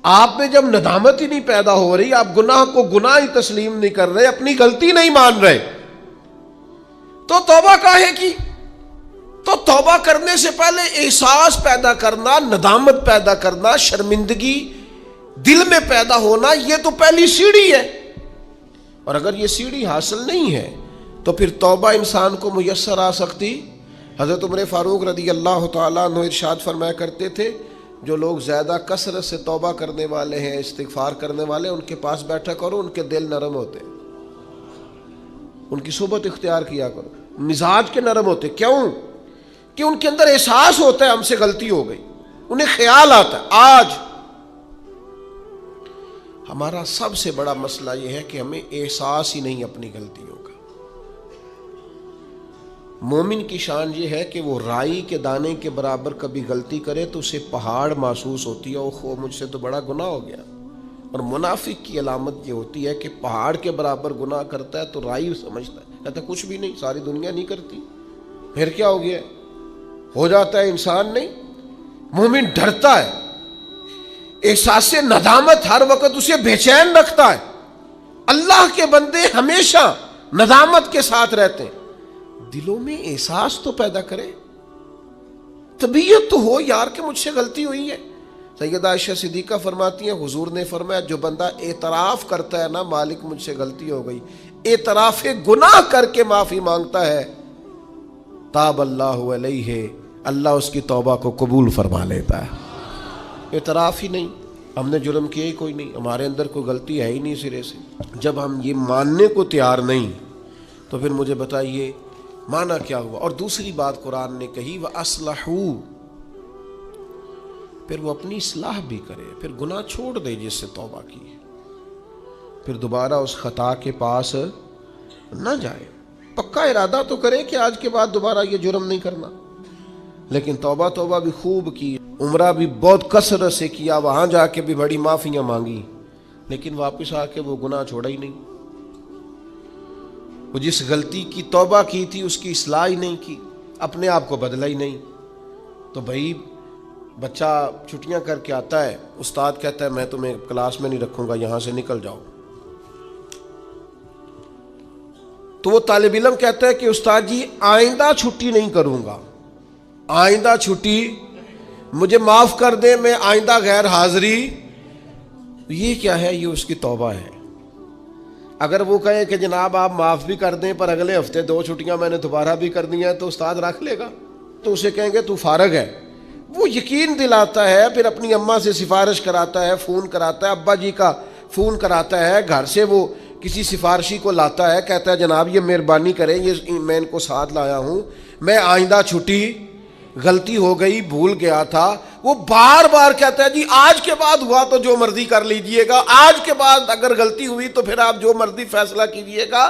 آپ میں جب ندامت ہی نہیں پیدا ہو رہی، آپ گناہ کو گناہ ہی تسلیم نہیں کر رہے، اپنی غلطی نہیں مان رہے، تو توبہ کاہے کی؟ تو توبہ کرنے سے پہلے احساس پیدا کرنا، ندامت پیدا کرنا، شرمندگی دل میں پیدا ہونا، یہ تو پہلی سیڑھی ہے۔ اور اگر یہ سیڑھی حاصل نہیں ہے تو پھر توبہ انسان کو میسر آ سکتی؟ حضرت عمر فاروق رضی اللہ تعالیٰ عنہ ارشاد فرمایا کرتے تھے، جو لوگ زیادہ کثرت سے توبہ کرنے والے ہیں، استغفار کرنے والے، ان کے پاس بیٹھا کرو، ان کے دل نرم ہوتے ہیں، ان کی صحبت اختیار کیا کرو، مزاج کے نرم ہوتے۔ کیوں؟ کہ ان کے اندر احساس ہوتا ہے ہم سے غلطی ہو گئی، انہیں خیال آتا ہے۔ آج ہمارا سب سے بڑا مسئلہ یہ ہے کہ ہمیں احساس ہی نہیں اپنی غلطیوں کا۔ مومن کی شان یہ ہے کہ وہ رائی کے دانے کے برابر کبھی غلطی کرے تو اسے پہاڑ محسوس ہوتی ہے، اوہ مجھ سے تو بڑا گناہ ہو گیا۔ اور منافق کی علامت یہ ہوتی ہے کہ پہاڑ کے برابر گناہ کرتا ہے تو رائی سمجھتا ہے، کہتا ہے کچھ بھی نہیں، ساری دنیا نہیں کرتی، پھر کیا ہو گیا؟ ہو جاتا ہے انسان نہیں۔ مومن ڈرتا ہے، احساس ندامت ہر وقت اسے بے چین رکھتا ہے۔ اللہ کے بندے ہمیشہ ندامت کے ساتھ رہتے ہیں۔ دلوں میں احساس تو پیدا کرے، طبیعت تو ہو یار کہ مجھ سے غلطی ہوئی ہے۔ سیدہ عائشہ صدیقہ فرماتی ہیں، حضور نے فرمایا جو بندہ اعتراف کرتا ہے نا، مالک مجھ سے غلطی ہو گئی، اعتراف گناہ کر کے معافی مانگتا ہے، تاب اللہ علیہ، اللہ اس کی توبہ کو قبول فرما لیتا ہے۔ اعتراف ہی نہیں، ہم نے جرم کیا ہی کوئی نہیں، ہمارے اندر کوئی غلطی ہے ہی نہیں سرے سے۔ جب ہم یہ ماننے کو تیار نہیں تو پھر مجھے بتائیے معنی کیا ہوا؟ اور دوسری بات قرآن نے کہی، وَأَصْلَحُوا، پھر وہ اپنی اصلاح بھی کرے، پھر گناہ چھوڑ دے جس سے توبہ کی، پھر دوبارہ اس خطا کے پاس نہ جائے۔ پکا ارادہ تو کرے کہ آج کے بعد دوبارہ یہ جرم نہیں کرنا، لیکن توبہ بھی خوب کی، عمرہ بھی بہت کثرت سے کیا، وہاں جا کے بھی بڑی معافیاں مانگی، لیکن واپس آ کے وہ گناہ چھوڑا ہی نہیں۔ وہ جس غلطی کی توبہ کی تھی اس کی اصلاح ہی نہیں کی، اپنے آپ کو بدلا ہی نہیں۔ تو بھائی بچہ چھٹیاں کر کے آتا ہے، استاد کہتا ہے میں تمہیں کلاس میں نہیں رکھوں گا، یہاں سے نکل جاؤ، تو وہ طالب علم کہتا ہے کہ استاد جی آئندہ چھٹی نہیں کروں گا، آئندہ چھٹی مجھے معاف کر دیں، میں آئندہ غیر حاضری۔ یہ کیا ہے؟ یہ اس کی توبہ ہے۔ اگر وہ کہے کہ جناب آپ معاف بھی کر دیں پر اگلے ہفتے 2 چھٹیاں میں نے دوبارہ بھی کر دی ہیں، تو استاد رکھ لے گا، تو اسے کہیں گے تو فارغ ہے۔ وہ یقین دلاتا ہے، پھر اپنی اماں سے سفارش کراتا ہے، فون کراتا ہے، ابا جی کا فون کراتا ہے، گھر سے وہ کسی سفارشی کو لاتا ہے، کہتا ہے جناب یہ مہربانی کریں، یہ میں ان کو ساتھ لایا ہوں، میں آئندہ چھٹی، غلطی ہو گئی، بھول گیا تھا۔ وہ بار بار کہتا ہے جی آج کے بعد ہوا تو جو مرضی کر لیجئے گا، آج کے بعد اگر غلطی ہوئی تو پھر آپ جو مرضی فیصلہ کیجئے گا۔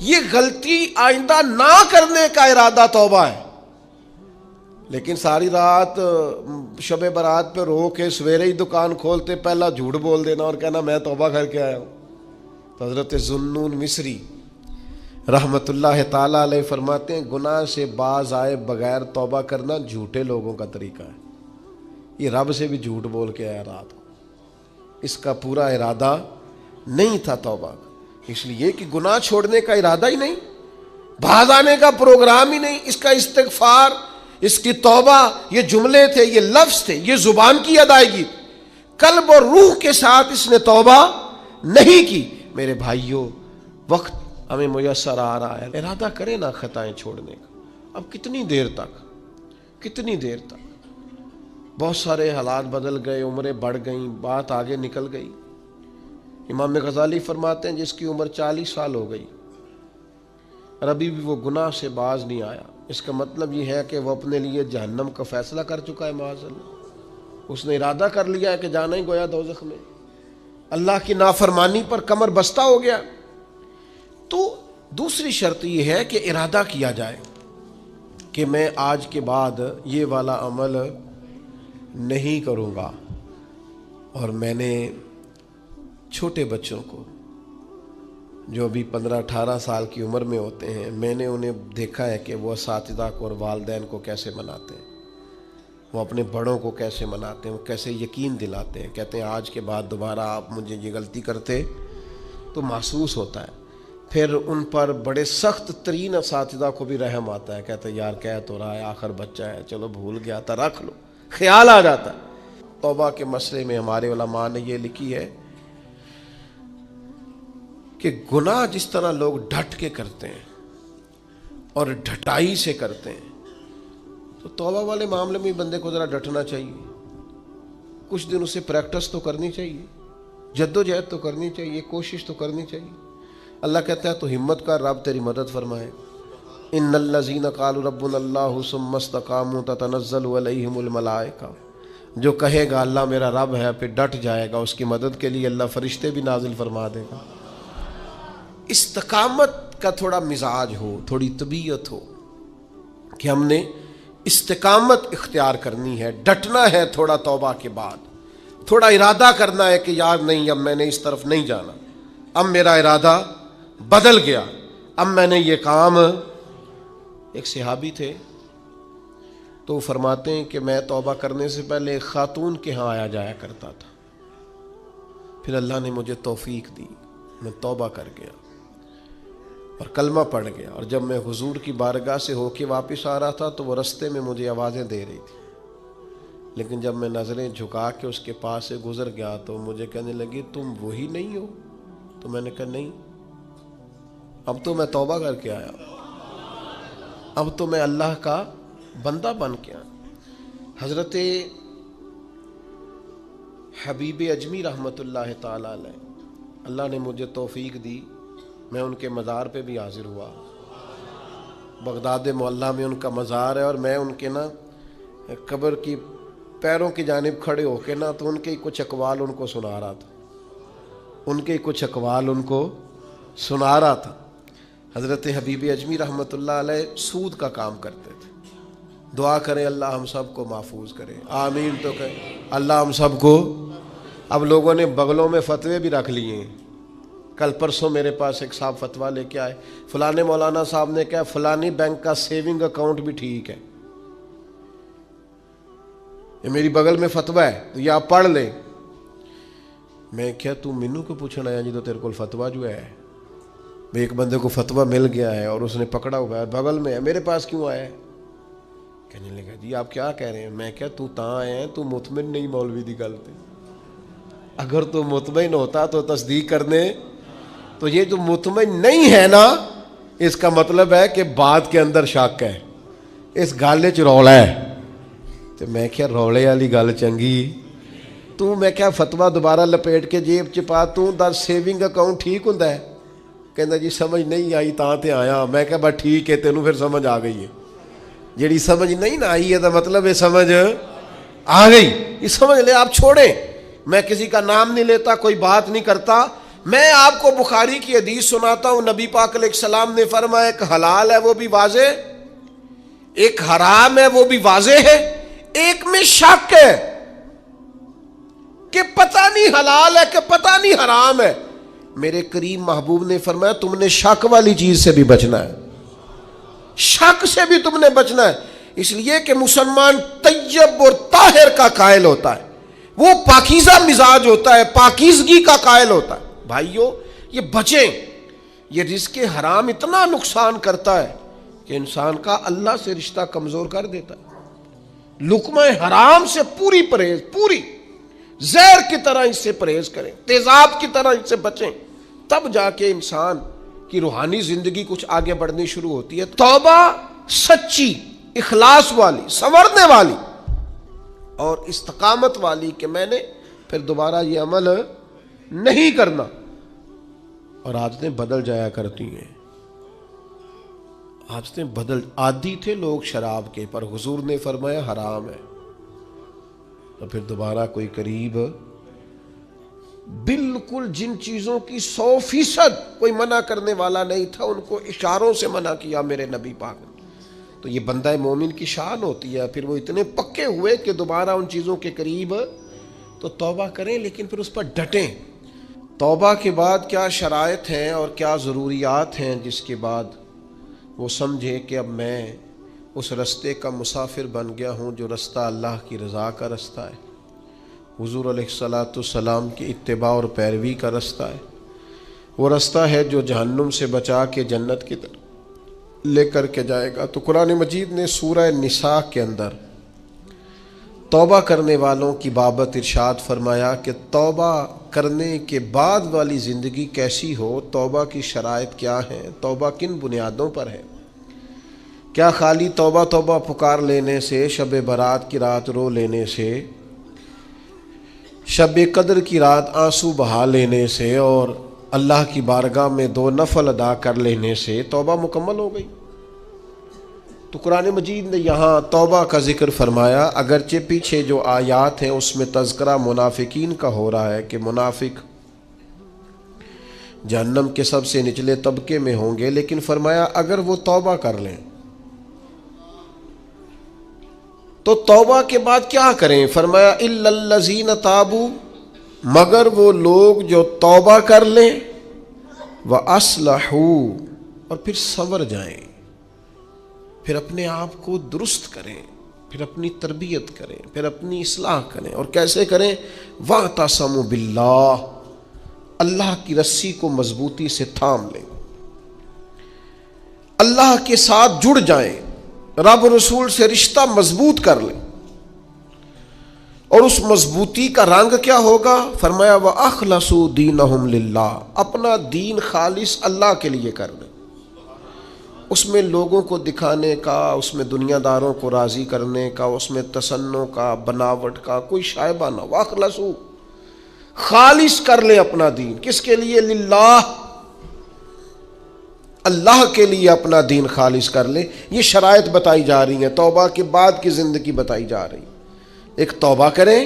یہ غلطی آئندہ نہ کرنے کا ارادہ توبہ ہے، لیکن ساری رات شب برات پہ رو کے سویرے ہی دکان کھولتے پہلا جھوٹ بول دینا اور کہنا میں توبہ کر کے آیا ہوں۔ تو حضرت ذوالنون مصری رحمت اللہ تعالیٰ علیہ فرماتے ہیں گناہ سے باز آئے بغیر توبہ کرنا جھوٹے لوگوں کا طریقہ ہے۔ یہ رب سے بھی جھوٹ بول کے آیا رات کو، اس کا پورا ارادہ نہیں تھا توبہ کا، اس لیے کہ گناہ چھوڑنے کا ارادہ ہی نہیں، باز آنے کا پروگرام ہی نہیں، اس کا استغفار، اس کی توبہ، یہ جملے تھے، یہ لفظ تھے، یہ زبان کی ادائیگی، قلب اور روح کے ساتھ اس نے توبہ نہیں کی۔ میرے بھائیوں، وقت ہمیں میسر آ رہا ہے، ارادہ کریں نا خطائیں چھوڑنے کا۔ اب کتنی دیر تک بہت سارے حالات بدل گئے، عمریں بڑھ گئیں، بات آگے نکل گئی۔ امام غزالی فرماتے ہیں جس کی عمر 40 سال ہو گئی اور ابھی بھی وہ گناہ سے باز نہیں آیا، اس کا مطلب یہ ہے کہ وہ اپنے لیے جہنم کا فیصلہ کر چکا ہے۔ معاذ اللہ، اس نے ارادہ کر لیا ہے کہ جانا ہی گویا دوزخ میں، اللہ کی نافرمانی پر کمر بستہ ہو گیا۔ تو دوسری شرط یہ ہے کہ ارادہ کیا جائے کہ میں آج کے بعد یہ والا عمل نہیں کروں گا۔ اور میں نے چھوٹے بچوں کو جو ابھی 15-18 سال کی عمر میں ہوتے ہیں، میں نے انہیں دیکھا ہے کہ وہ اساتذہ کو اور والدین کو کیسے مناتے ہیں۔ وہ اپنے بڑوں کو کیسے مناتے ہیں, وہ کیسے یقین دلاتے ہیں, کہتے ہیں آج کے بعد دوبارہ آپ مجھے یہ غلطی کرتے تو محسوس ہوتا ہے. پھر ان پر بڑے سخت ترین اساتذہ کو بھی رحم آتا ہے, کہتے ہیں یار کہہ تو رہا ہے, آخر بچہ ہے, چلو بھول گیا تھا, رکھ لو, خیال آ جاتا ہے. توبہ کے مسئلے میں ہمارے علماء نے یہ لکھی ہے کہ گناہ جس طرح لوگ ڈٹ کے کرتے ہیں اور ڈھٹائی سے کرتے ہیں, تو توبہ والے معاملے میں بندے کو ذرا ڈٹنا چاہیے, کچھ دن اسے پریکٹس تو کرنی چاہیے, جد و جہد تو کرنی چاہیے, کوشش تو کرنی چاہیے. اللہ کہتا ہے تو ہمت کر, رب تیری مدد فرمائے. ان الذین قالوا ربنا اللہ ثم استقاموا تتنزل علیہم الملائکہ, جو کہے گا اللہ میرا رب ہے پھر ڈٹ جائے گا, اس کی مدد کے لیے اللہ فرشتے بھی نازل فرما دے گا. استقامت کا تھوڑا مزاج ہو, تھوڑی طبیعت ہو کہ ہم نے استقامت اختیار کرنی ہے, ڈٹنا ہے. تھوڑا توبہ کے بعد تھوڑا ارادہ کرنا ہے کہ یار نہیں, اب میں نے اس طرف نہیں جانا, اب میرا ارادہ بدل گیا, اب میں نے یہ کام. ایک صحابی تھے تو وہ فرماتے ہیں کہ میں توبہ کرنے سے پہلے ایک خاتون کے ہاں آیا جایا کرتا تھا, پھر اللہ نے مجھے توفیق دی, میں توبہ کر گیا اور کلمہ پڑھ گیا, اور جب میں حضور کی بارگاہ سے ہو کے واپس آ رہا تھا تو وہ رستے میں مجھے آوازیں دے رہی تھی, لیکن جب میں نظریں جھکا کے اس کے پاس سے گزر گیا تو مجھے کہنے لگی تم وہی نہیں ہو. تو میں نے کہا نہیں, اب تو میں توبہ کر کے آیا, اب تو میں اللہ کا بندہ بن کے آیا. حضرت حبیب اجمی رحمۃ اللہ تعالی علیہ, اللہ نے مجھے توفیق دی, میں ان کے مزار پہ بھی حاضر ہوا. بغداد معلیٰ میں ان کا مزار ہے, اور میں ان کے نا قبر کی پیروں کی جانب کھڑے ہو کے نا تو ان کے کچھ اقوال ان کو سنا رہا تھا, ان کے کچھ اقوال ان کو سنا رہا تھا. حضرت حبیب اجمی رحمۃ اللہ علیہ سود کا کام کرتے تھے. دعا کریں اللہ ہم سب کو محفوظ کرے, آمین تو کہیں اللہ ہم سب کو. اب لوگوں نے بغلوں میں فتوے بھی رکھ لیے ہیں. کل پرسوں میرے پاس ایک صاحب فتویٰ لے کے آئے, فلانے مولانا صاحب نے کہا فلانی بینک کا سیونگ اکاؤنٹ بھی ٹھیک ہے, یہ میری بغل میں فتویٰ ہے تو یہ آپ پڑھ لیں. میں کیا تو مینو کو پوچھنا ہے جی, تو تیرے کو فتویٰ جو ہے, ایک بندے کو فتویٰ مل گیا ہے اور اس نے پکڑا ہوا ہے, بغل میں ہے, میرے پاس کیوں آیا ہے؟ کہنے لگا جی آپ کیا کہہ رہے ہیں؟ میں کیا تو تاں آئے ہیں, تو مطمئن نہیں مولوی دی گل تے, اگر تو مطمئن ہوتا تو تصدیق کرنے. تو یہ جو مطمئن نہیں ہے نا, اس کا مطلب ہے کہ بات کے اندر شک ہے, اس گل چ رولا ہے. تو میں کیا رولے والی گل چنگی, تو میں کیا فتویٰ دوبارہ لپیٹ کے جیب چ پا, تو در سیونگ اکاؤنٹ ٹھیک ہوندا ہے؟ کہندا جی سمجھ نہیں آئی تاں تے آیا. میں کہا بس ٹھیک ہے, تینوں پھر سمجھ آ گئی ہے. جیڑی سمجھ نہیں نہ آئی ہے تو مطلب یہ سمجھ آ گئی, یہ سمجھ لے. آپ چھوڑیں, میں کسی کا نام نہیں لیتا, کوئی بات نہیں کرتا. میں آپ کو بخاری کی حدیث سناتا ہوں. نبی پاک علیہ السلام نے فرمایا ایک حلال ہے وہ بھی واضح, ایک حرام ہے وہ بھی واضح ہے, ایک میں شک ہے کہ پتہ نہیں حلال ہے کہ پتہ نہیں حرام ہے. میرے کریم محبوب نے فرمایا تم نے شک والی چیز سے بھی بچنا ہے, شک سے بھی تم نے بچنا ہے. اس لیے کہ مسلمان طیب اور طاہر کا قائل ہوتا ہے, وہ پاکیزہ مزاج ہوتا ہے, پاکیزگی کا قائل ہوتا ہے. بھائیو یہ بچیں, یہ رزق حرام اتنا نقصان کرتا ہے کہ انسان کا اللہ سے رشتہ کمزور کر دیتا ہے. لقمہ حرام سے پوری پرہیز, پوری زہر کی طرح اس سے پرہیز کریں, تیزاب کی طرح اس سے بچیں, تب جا کے انسان کی روحانی زندگی کچھ آگے بڑھنی شروع ہوتی ہے. توبہ سچی, اخلاص والی, سنورنے والی اور استقامت والی کہ میں نے پھر دوبارہ یہ عمل نہیں کرنا. اور عادتیں بدل جایا کرتی ہیں, عادتیں بدل. عادی تھے لوگ شراب کے, پر حضور نے فرمایا حرام ہے, تو پھر دوبارہ کوئی قریب بالکل جن چیزوں کی 100% کوئی منع کرنے والا نہیں تھا, ان کو اشاروں سے منع کیا میرے نبی پاک نے. تو یہ بندہ مومن کی شان ہوتی ہے, پھر وہ اتنے پکے ہوئے کہ دوبارہ ان چیزوں کے قریب تو توبہ کریں, لیکن پھر اس پر ڈٹیں. توبہ کے بعد کیا شرائط ہیں اور کیا ضروریات ہیں جس کے بعد وہ سمجھے کہ اب میں اس رستے کا مسافر بن گیا ہوں جو رستہ اللہ کی رضا کا رستہ ہے، حضور علیہ الصلاۃ والسلام کی اتباع اور پیروی کا رستہ ہے، وہ رستہ ہے جو جہنم سے بچا کے جنت کی طرف لے کر کے جائے گا۔ تو قرآن مجید نے سورہ نساء کے اندر توبہ کرنے والوں کی بابت ارشاد فرمایا کہ توبہ کرنے کے بعد والی زندگی کیسی ہو، توبہ کی شرائط کیا ہیں، توبہ کن بنیادوں پر ہے۔ کیا خالی توبہ توبہ پکار لینے سے، شب برات کی رات رو لینے سے، شب قدر کی رات آنسو بہا لینے سے اور اللہ کی بارگاہ میں 2 نفل ادا کر لینے سے توبہ مکمل ہو گئی؟ تو قرآن مجید نے یہاں توبہ کا ذکر فرمایا، اگرچہ پیچھے جو آیات ہیں اس میں تذکرہ منافقین کا ہو رہا ہے کہ منافق جہنم کے سب سے نچلے طبقے میں ہوں گے، لیکن فرمایا اگر وہ توبہ کر لیں تو توبہ کے بعد کیا کریں؟ فرمایا الا الذین تابوا، مگر وہ لوگ جو توبہ کر لیں، وَأَصْلَحُوا، اور پھر سنور جائیں، پھر اپنے آپ کو درست کریں، پھر اپنی تربیت کریں، پھر اپنی اصلاح کریں۔ اور کیسے کریں؟ وَاعْتَصَمُوا بِاللَّهِ، اللہ کی رسی کو مضبوطی سے تھام لیں، اللہ کے ساتھ جڑ جائیں، رب رسول سے رشتہ مضبوط کر لیں۔ اور اس مضبوطی کا رنگ کیا ہوگا؟ فرمایا وَأَخْلَصُوا دِينَهُمْ لِلَّهِ، اپنا دین خالص اللہ کے لیے کر لیں، اس میں لوگوں کو دکھانے کا، اس میں دنیا داروں کو راضی کرنے کا، اس میں تصنع کا، بناوٹ کا کوئی شائبہ نہ۔ وَأَخْلَصُوا، خالص کر لیں اپنا دین، کس کے لیے؟ للہ، اللہ کے لیے اپنا دین خالص کر لیں۔ یہ شرائط بتائی جا رہی ہیں، توبہ کے بعد کی زندگی بتائی جا رہی ہے۔ ایک توبہ کریں،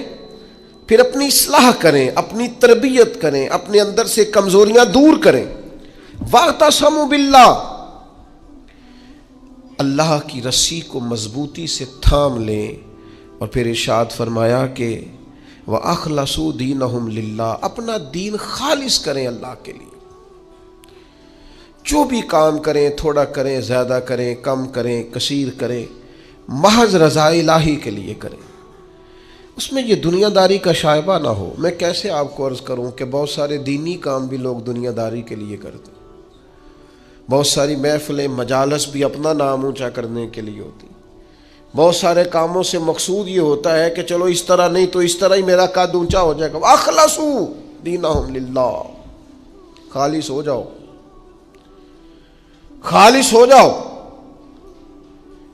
پھر اپنی اصلاح کریں، اپنی تربیت کریں، اپنے اندر سے کمزوریاں دور کریں۔ وَاعْتَصَمُوا بِاللَّهِ، اللہ کی رسی کو مضبوطی سے تھام لیں۔ اور پھر ارشاد فرمایا کہ وَأَخْلَصُوا دِينَهُمْ لِلَّهِ، اپنا دین خالص کریں اللہ کے لیے۔ جو بھی کام کریں، تھوڑا کریں، زیادہ کریں، کم کریں، کثیر کریں، محض رضا الہی کے لیے کریں، اس میں یہ دنیا داری کا شائبہ نہ ہو۔ میں کیسے آپ کو عرض کروں کہ بہت سارے دینی کام بھی لوگ دنیا داری کے لیے کرتے ہیں، بہت ساری محفلیں، مجالس بھی اپنا نام اونچا کرنے کے لیے ہوتی، بہت سارے کاموں سے مقصود یہ ہوتا ہے کہ چلو اس طرح نہیں تو اس طرح ہی میرا قد اونچا ہو جائے گا۔ وَأَخْلَصُوا دِينَهُمْ لِلَّهِ، خالص ہو جاؤ، خالص ہو جاؤ۔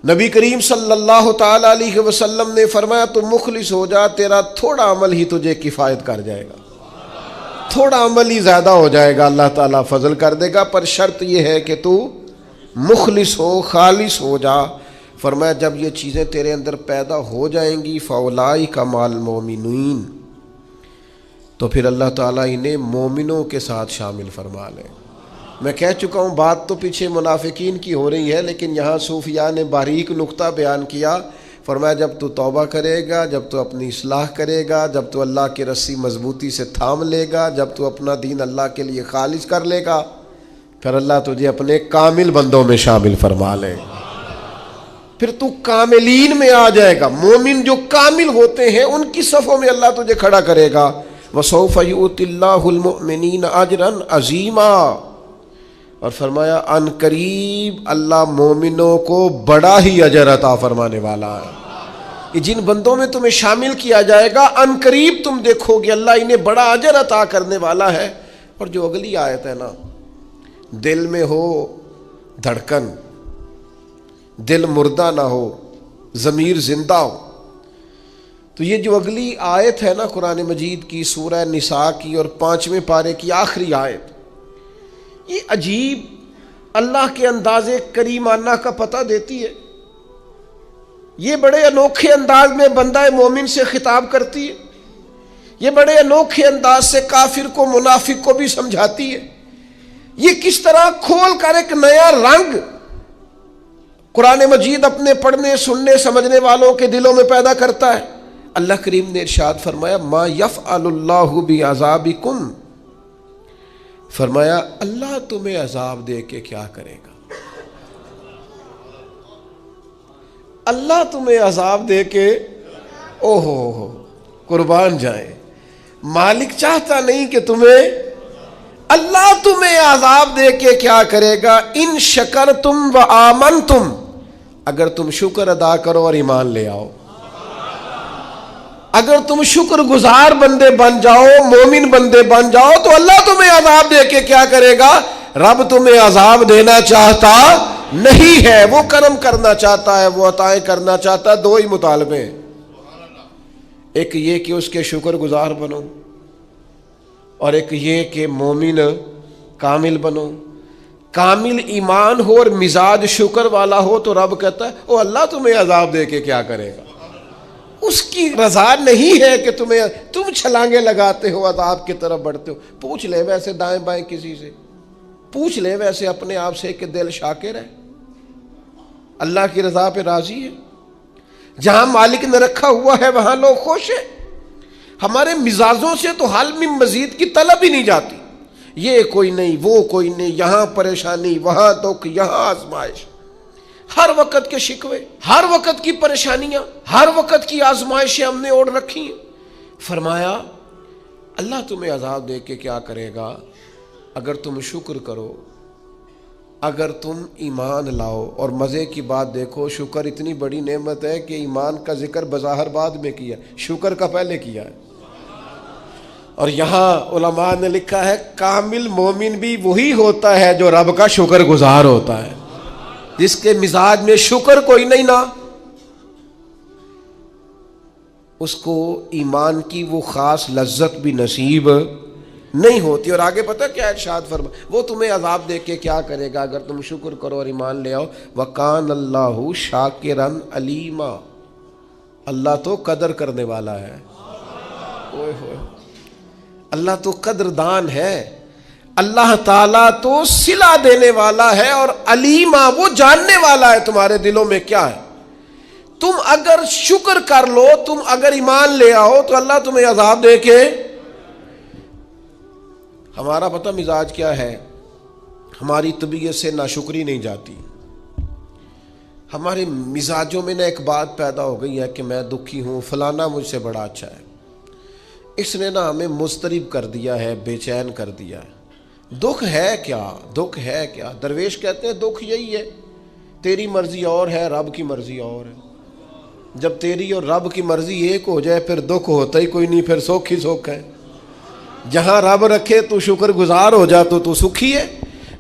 نبی کریم صلی اللہ تعالی علیہ وسلم نے فرمایا تو مخلص ہو جا، تیرا تھوڑا عمل ہی تجھے کفایت کر جائے گا، تھوڑا عمل ہی زیادہ ہو جائے گا، اللہ تعالیٰ فضل کر دے گا، پر شرط یہ ہے کہ تو مخلص ہو، خالص ہو جا۔ فرمایا جب یہ چیزیں تیرے اندر پیدا ہو جائیں گی فَأُولَٰئِکَ مَعَ الْمُؤْمِنِينَ، تو پھر اللہ تعالیٰ انہیں مومنوں کے ساتھ شامل فرما لے۔ میں کہہ چکا ہوں بات تو پیچھے منافقین کی ہو رہی ہے، لیکن یہاں صوفیاء نے باریک نقطہ بیان کیا۔ فرمایا جب تو توبہ کرے گا، جب تو اپنی اصلاح کرے گا، جب تو اللہ کی رسی مضبوطی سے تھام لے گا، جب تو اپنا دین اللہ کے لیے خالص کر لے گا، پھر اللہ تجھے اپنے کامل بندوں میں شامل فرما لے، پھر تو کاملین میں آ جائے گا۔ مومن جو کامل ہوتے ہیں ان کی صفوں میں اللہ تجھے کھڑا کرے گا۔ وَسَوْفَ يُؤْتِ اللَّهُ الْمُؤْمِنِينَ أَجْرًا عَظِيمًا، اور فرمایا ان قریب اللہ مومنوں کو بڑا ہی اجر عطا فرمانے والا ہے۔ کہ جن بندوں میں تمہیں شامل کیا جائے گا ان قریب تم دیکھو گے اللہ انہیں بڑا اجر عطا کرنے والا ہے۔ اور جو اگلی آیت ہے نا، دل میں ہو دھڑکن، دل مردہ نہ ہو، ضمیر زندہ ہو، تو یہ جو اگلی آیت ہے نا قرآن مجید کی، سورہ نساء کی اور 5ویں پارے کی آخری آیت، یہ عجیب اللہ کے انداز کریمانہ کا پتہ دیتی ہے۔ یہ بڑے انوکھے انداز میں بندہ مومن سے خطاب کرتی ہے، یہ بڑے انوکھے انداز سے کافر کو، منافق کو بھی سمجھاتی ہے۔ یہ کس طرح کھول کر ایک نیا رنگ قرآن مجید اپنے پڑھنے، سننے، سمجھنے والوں کے دلوں میں پیدا کرتا ہے۔ اللہ کریم نے ارشاد فرمایا ما یفعل اللہ بعذابکم، فرمایا اللہ تمہیں عذاب دے کے کیا کرے گا۔ اللہ تمہیں عذاب دے کے اوہو قربان جائے، مالک چاہتا نہیں کہ تمہیں، اللہ تمہیں عذاب دے کے کیا کرے گا؟ ان شکرتم و آمنتم، اگر تم شکر ادا کرو اور ایمان لے آؤ، اگر تم شکر گزار بندے بن جاؤ، مومن بندے بن جاؤ، تو اللہ تمہیں عذاب دے کے کیا کرے گا؟ رب تمہیں عذاب دینا چاہتا نہیں ہے، وہ کرم کرنا چاہتا ہے، وہ عطائیں کرنا چاہتا ہے۔ دو ہی مطالبے ہیں، ایک یہ کہ اس کے شکر گزار بنو، اور ایک یہ کہ مومن کامل بنو۔ کامل ایمان ہو اور مزاج شکر والا ہو تو رب کہتا ہے او اللہ تمہیں عذاب دے کے کیا کرے گا؟ اس کی رضا نہیں ہے کہ تم چھلانگے لگاتے ہو، عذاب کی طرف بڑھتے ہو۔ پوچھ لے ویسے دائیں بائیں کسی سے، پوچھ لے ویسے اپنے آپ سے کہ دل شاکر ہے، اللہ کی رضا پہ راضی ہے؟ جہاں مالک نے رکھا ہوا ہے وہاں لوگ خوش ہیں۔ ہمارے مزاجوں سے تو حال میں مزید کی طلب ہی نہیں جاتی، یہ کوئی نہیں وہ کوئی نہیں، یہاں پریشانی وہاں دکھ یہاں آزمائش، ہر وقت کے شکوے، ہر وقت کی پریشانیاں، ہر وقت کی آزمائشیں ہم نے اوڑھ رکھی ہیں۔ فرمایا اللہ تمہیں عذاب دے کے کیا کرے گا؟ اگر تم شکر کرو، اگر تم ایمان لاؤ۔ اور مزے کی بات دیکھو، شکر اتنی بڑی نعمت ہے کہ ایمان کا ذکر بظاہر بعد میں کیا، شکر کا پہلے کیا ہے۔ اور یہاں علماء نے لکھا ہے کامل مومن بھی وہی ہوتا ہے جو رب کا شکر گزار ہوتا ہے، جس کے مزاج میں شکر کوئی نہیں نا، اس کو ایمان کی وہ خاص لذت بھی نصیب نہیں ہوتی۔ اور آگے پتہ کیا ارشاد فرما، وہ تمہیں عذاب دے کے کیا کرے گا اگر تم شکر کرو اور ایمان لے آؤ۔ وَقَانَ اللَّهُ شَاكِرًا عَلِيمًا، اللہ تو قدر کرنے والا ہے، اللہ تو قدردان ہے، اللہ تعالیٰ تو صلہ دینے والا ہے، اور علیمہ وہ جاننے والا ہے تمہارے دلوں میں کیا ہے۔ تم اگر شکر کر لو، تم اگر ایمان لے آؤ تو اللہ تمہیں عذاب دے کے۔ ہمارا پتہ مزاج کیا ہے، ہماری طبیعت سے ناشکری نہیں جاتی، ہمارے مزاجوں میں ایک بات پیدا ہو گئی ہے کہ میں دکھی ہوں، فلانا مجھ سے بڑا اچھا ہے، اس نے ہمیں مضطرب کر دیا ہے، بے چین کر دیا ہے۔ دکھ ہے کیا؟ دکھ ہے کیا؟ درویش کہتے ہیں دکھ یہی ہے، تیری مرضی اور ہے، رب کی مرضی اور ہے۔ جب تیری اور رب کی مرضی ایک ہو جائے پھر دکھ ہوتا ہی کوئی نہیں، پھر سکھ ہی سکھ ہے۔ جہاں رب رکھے تو شکر گزار ہو جا تو سکھی ہے۔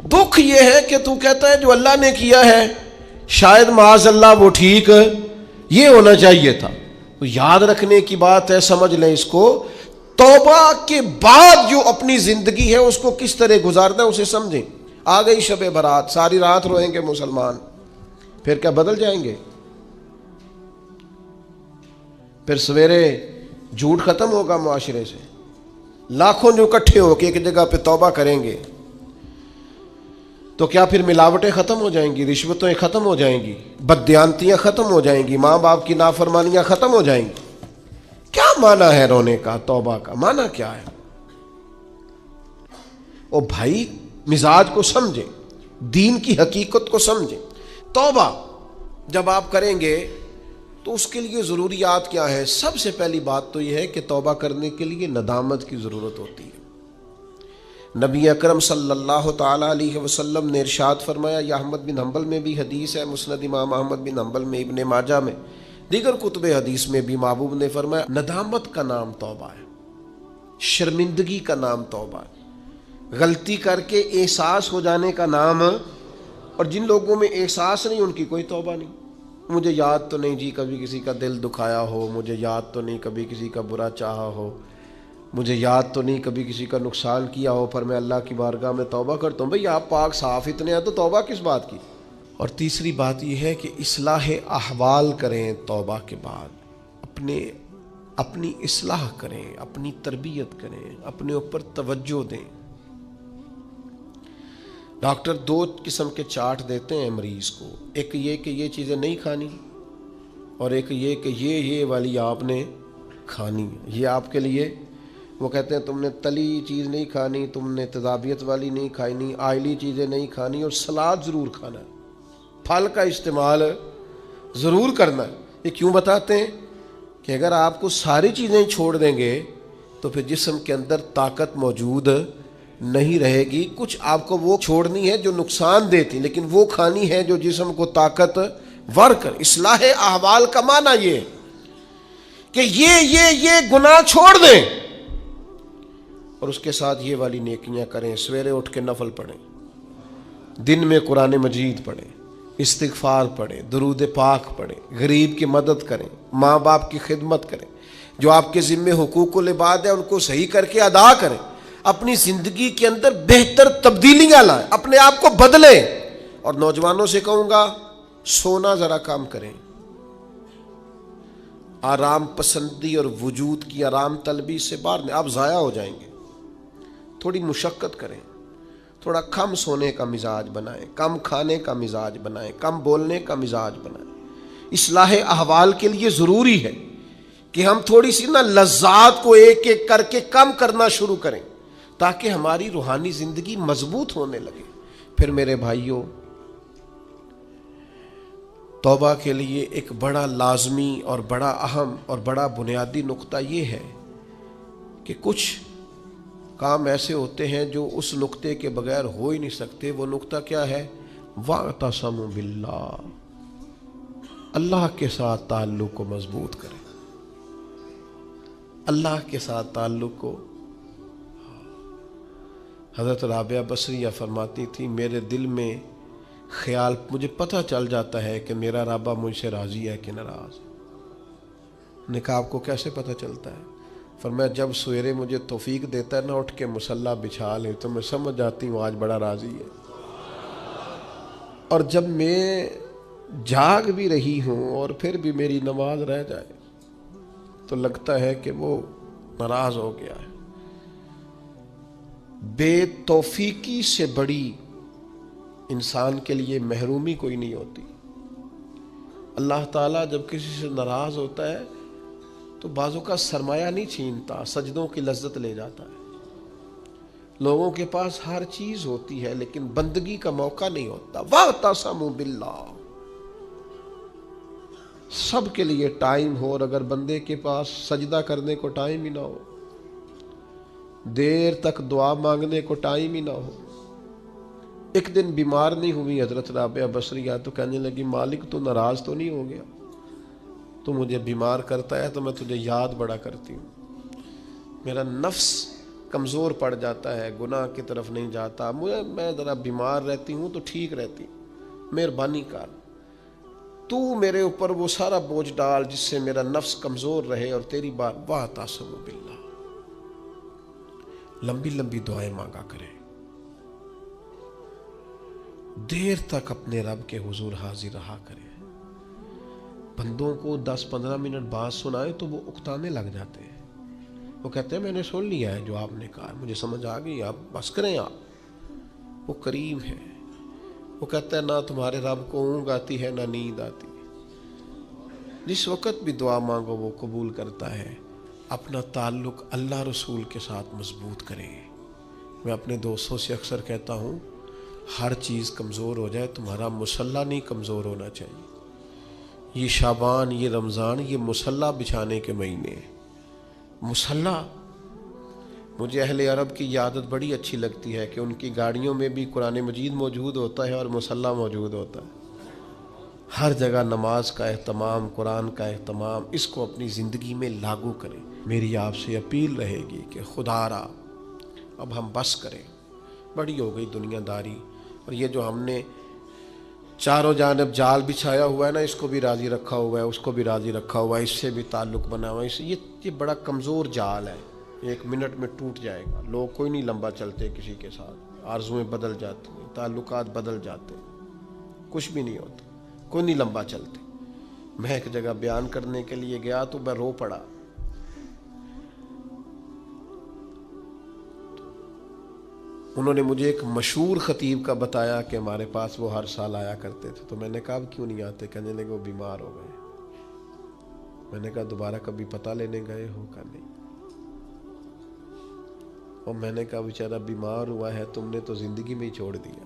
دکھ یہ ہے کہ تو کہتا ہے جو اللہ نے کیا ہے شاید معاذ اللہ وہ ٹھیک یہ ہونا چاہیے تھا۔ تو یاد رکھنے کی بات ہے، سمجھ لیں اس کو، توبہ کے بعد جو اپنی زندگی ہے اس کو کس طرح گزارنا ہے اسے سمجھیں۔ آ گئی شب برات، ساری رات روئیں گے مسلمان، پھر کیا بدل جائیں گے؟ پھر سویرے جھوٹ ختم ہوگا معاشرے سے، لاکھوں جو اکٹھے ہو کے ایک جگہ پہ توبہ کریں گے تو کیا پھر ملاوٹیں ختم ہو جائیں گی، رشوتیں ختم ہو جائیں گی، بددیانتیاں ختم ہو جائیں گی، ماں باپ کی نافرمانیاں ختم ہو جائیں گی؟ کیا معنی ہے رونے کا؟ توبہ کا معنی کیا ہے؟ او بھائی مزاج کو سمجھیں، دین کی حقیقت کو سمجھیں۔ توبہ جب آپ کریں گے تو اس کے لیے ضروریات کیا ہیں؟ سب سے پہلی بات تو یہ ہے کہ توبہ کرنے کے لیے ندامت کی ضرورت ہوتی ہے۔ نبی اکرم صلی اللہ تعالیٰ علیہ وسلم نے ارشاد فرمایا، یہ احمد بن حنبل میں بھی حدیث ہے، مسند امام احمد بن حنبل میں، ابن ماجہ میں، دیگر کتب حدیث میں بھی محبوب نے فرمایا ندامت کا نام توبہ ہے، شرمندگی کا نام توبہ ہے، غلطی کر کے احساس ہو جانے کا نام۔ اور جن لوگوں میں احساس نہیں ان کی کوئی توبہ نہیں۔ مجھے یاد تو نہیں جی کبھی کسی کا دل دکھایا ہو، مجھے یاد تو نہیں کبھی کسی کا برا چاہا ہو، مجھے یاد تو نہیں کبھی کسی کا نقصان کیا ہو، پر میں اللہ کی بارگاہ میں توبہ کرتا ہوں۔ بھئی آپ پاک صاف اتنے ہیں تو توبہ کس بات کی؟ اور تیسری بات یہ ہے کہ اصلاح احوال کریں، توبہ کے بعد اپنی اصلاح کریں، اپنی تربیت کریں، اپنے اوپر توجہ دیں۔ ڈاکٹر دو قسم کے چارٹ دیتے ہیں مریض کو، ایک یہ کہ یہ چیزیں نہیں کھانی، اور ایک یہ کہ یہ والی آپ نے کھانی، یہ آپ کے لیے۔ وہ کہتے ہیں تم نے تلی چیز نہیں کھانی، تم نے تیزابیت والی نہیں کھانی، آئلی چیزیں نہیں کھانی، اور سلاد ضرور کھانا ہے، پھل کا استعمال ضرور کرنا ہے. یہ کیوں بتاتے ہیں کہ اگر آپ کو ساری چیزیں چھوڑ دیں گے تو پھر جسم کے اندر طاقت موجود نہیں رہے گی. کچھ آپ کو وہ چھوڑنی ہے جو نقصان دیتی، لیکن وہ کھانی ہے جو جسم کو طاقت ور کر. اصلاح احوال کا معنی یہ کہ یہ گناہ چھوڑ دیں اور اس کے ساتھ یہ والی نیکیاں کریں. سویرے اٹھ کے نفل پڑھیں، دن میں قرآن مجید پڑھیں، استغفار پڑھیں، درود پاک پڑھیں، غریب کی مدد کریں، ماں باپ کی خدمت کریں، جو آپ کے ذمے حقوق العباد ہے ان کو صحیح کر کے ادا کریں. اپنی زندگی کے اندر بہتر تبدیلیاں لائیں، اپنے آپ کو بدلیں. اور نوجوانوں سے کہوں گا سونا ذرا کام کریں. آرام پسندی اور وجود کی آرام طلبی سے باہر نہیں، آپ ضائع ہو جائیں گے. تھوڑی مشقت کریں، تھوڑا کم سونے کا مزاج بنائیں، کم کھانے کا مزاج بنائیں، کم بولنے کا مزاج بنائیں. اصلاح احوال کے لیے ضروری ہے کہ ہم تھوڑی سی لذات کو ایک ایک کر کے کم کرنا شروع کریں تاکہ ہماری روحانی زندگی مضبوط ہونے لگے. پھر میرے بھائیوں، توبہ کے لیے ایک بڑا لازمی اور بڑا اہم اور بڑا بنیادی نقطہ یہ ہے کہ کچھ کام ایسے ہوتے ہیں جو اس نقطے کے بغیر ہو ہی نہیں سکتے. وہ نقطہ کیا ہے؟ وَاعْتَصَمُوا بِاللَّهِ. اللہ کے ساتھ تعلق کو مضبوط کریں، اللہ کے ساتھ تعلق کو. حضرت رابعہ بصریہ فرماتی تھی میرے دل میں خیال، مجھے پتہ چل جاتا ہے کہ میرا رابعہ مجھ سے راضی ہے کہ ناراض. نے کہا آپ کو کیسے پتہ چلتا ہے؟ فرمایا جب سویرے مجھے توفیق دیتا ہے نا اٹھ کے مصلی بچھا لے تو میں سمجھ جاتی ہوں آج بڑا راضی ہے. اور جب میں جاگ بھی رہی ہوں اور پھر بھی میری نماز رہ جائے تو لگتا ہے کہ وہ ناراض ہو گیا ہے. بے توفیقی سے بڑی انسان کے لیے محرومی کوئی نہیں ہوتی. اللہ تعالیٰ جب کسی سے ناراض ہوتا ہے تو بعضوں کا سرمایہ نہیں چھینتا، سجدوں کی لذت لے جاتا ہے. لوگوں کے پاس ہر چیز ہوتی ہے لیکن بندگی کا موقع نہیں ہوتا. وَاعْتَصَمُوا بِاللَّهِ. سب کے لیے ٹائم ہو، اور اگر بندے کے پاس سجدہ کرنے کو ٹائم ہی نہ ہو، دیر تک دعا مانگنے کو ٹائم ہی نہ ہو. ایک دن بیمار نہیں ہوئی حضرت رابعہ بصریہ تو کہنے لگی مالک تو ناراض تو نہیں ہو گیا؟ تو مجھے بیمار کرتا ہے تو میں تجھے یاد بڑا کرتی ہوں. میرا نفس کمزور پڑ جاتا ہے، گناہ کی طرف نہیں جاتا. میں ذرا بیمار رہتی ہوں تو ٹھیک رہتی. مہربانی کر تو میرے اوپر وہ سارا بوجھ ڈال جس سے میرا نفس کمزور رہے اور تیری بات. وَاعْتَصِمُوا بِاللَّهِ. لمبی لمبی دعائیں مانگا کریں، دیر تک اپنے رب کے حضور حاضر رہا کریں. بندوں کو 10-15 منٹ بات سنائے تو وہ اکتانے لگ جاتے ہیں. وہ کہتے ہیں میں نے سن لیا ہے جو آپ نے کہا، مجھے سمجھ آ گئی، آپ بس کریں. آپ وہ قریب ہے. وہ کہتا ہے نہ تمہارے رب کو اونگ آتی ہے نہ نیند آتی. جس وقت بھی دعا مانگو وہ قبول کرتا ہے. اپنا تعلق اللہ رسول کے ساتھ مضبوط کریں. میں اپنے دوستوں سے اکثر کہتا ہوں ہر چیز کمزور ہو جائے، تمہارا مصلی نہیں کمزور ہونا چاہیے. یہ شعبان، یہ رمضان، یہ مصلی بچھانے کے مہینے. مصلی مجھے اہل عرب کی یہ عادت بڑی اچھی لگتی ہے کہ ان کی گاڑیوں میں بھی قرآن مجید موجود ہوتا ہے اور مصلی موجود ہوتا ہے. ہر جگہ نماز کا اہتمام، قرآن کا اہتمام، اس کو اپنی زندگی میں لاگو کریں. میری آپ سے اپیل رہے گی کہ خدا را اب ہم بس کریں، بڑی ہو گئی دنیا داری. اور یہ جو ہم نے چاروں جانب جال بچھایا ہوا ہے نا، اس کو بھی راضی رکھا ہوا ہے، اس کو بھی راضی رکھا ہوا ہے، اس سے بھی تعلق بنا ہوا ہے. یہ بڑا کمزور جال ہے، 1 منٹ میں ٹوٹ جائے گا. لوگ کوئی نہیں لمبا چلتے کسی کے ساتھ، آرزویں بدل جاتی ہیں، تعلقات بدل جاتے ہیں، کچھ بھی نہیں ہوتا، کوئی نہیں لمبا چلتے. میں ایک جگہ بیان کرنے کے لیے گیا تو میں رو پڑا. انہوں نے مجھے ایک مشہور خطیب کا بتایا کہ ہمارے پاس وہ ہر سال آیا کرتے تھے. تو میں نے کہا کیوں نہیں آتے؟ کہنے لگے وہ بیمار ہو گئے. میں نے کہا دوبارہ کبھی پتہ لینے گئے ہو؟ کہا نہیں. اور میں نے کہا بیچارہ بیمار ہوا ہے، تم نے تو زندگی میں ہی چھوڑ دیا،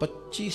25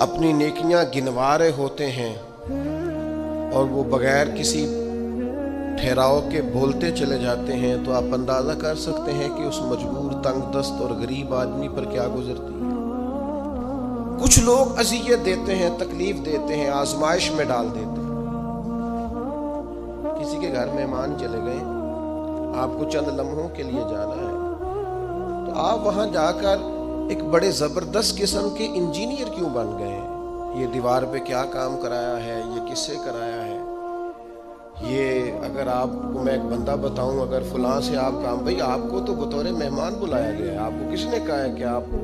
اپنی نیکیاں گنوا رہے ہوتے ہیں اور وہ بغیر کسی ٹھہراؤ کے بولتے چلے جاتے ہیں، تو آپ اندازہ کر سکتے ہیں کہ اس مجبور، تنگ دست اور غریب آدمی پر کیا گزرتی ہے۔ کچھ لوگ اذیت دیتے ہیں، تکلیف دیتے ہیں، آزمائش میں ڈال دیتے ہیں۔ کسی کے گھر مہمان چلے گئے، آپ کو چند لمحوں کے لیے جانا ہے، تو آپ وہاں جا کر ایک بڑے زبردست قسم کے انجینئر کیوں بن گئے ہیں؟ یہ دیوار پہ کیا کام کرایا ہے، یہ کس سے کرایا ہے، یہ اگر آپ کو میں ایک بندہ بتاؤں، اگر فلاں سے آپ کام، بھئی آپ کو تو بطور مہمان بلایا گیا ہے، آپ کو کس نے کہا ہے کہ آپ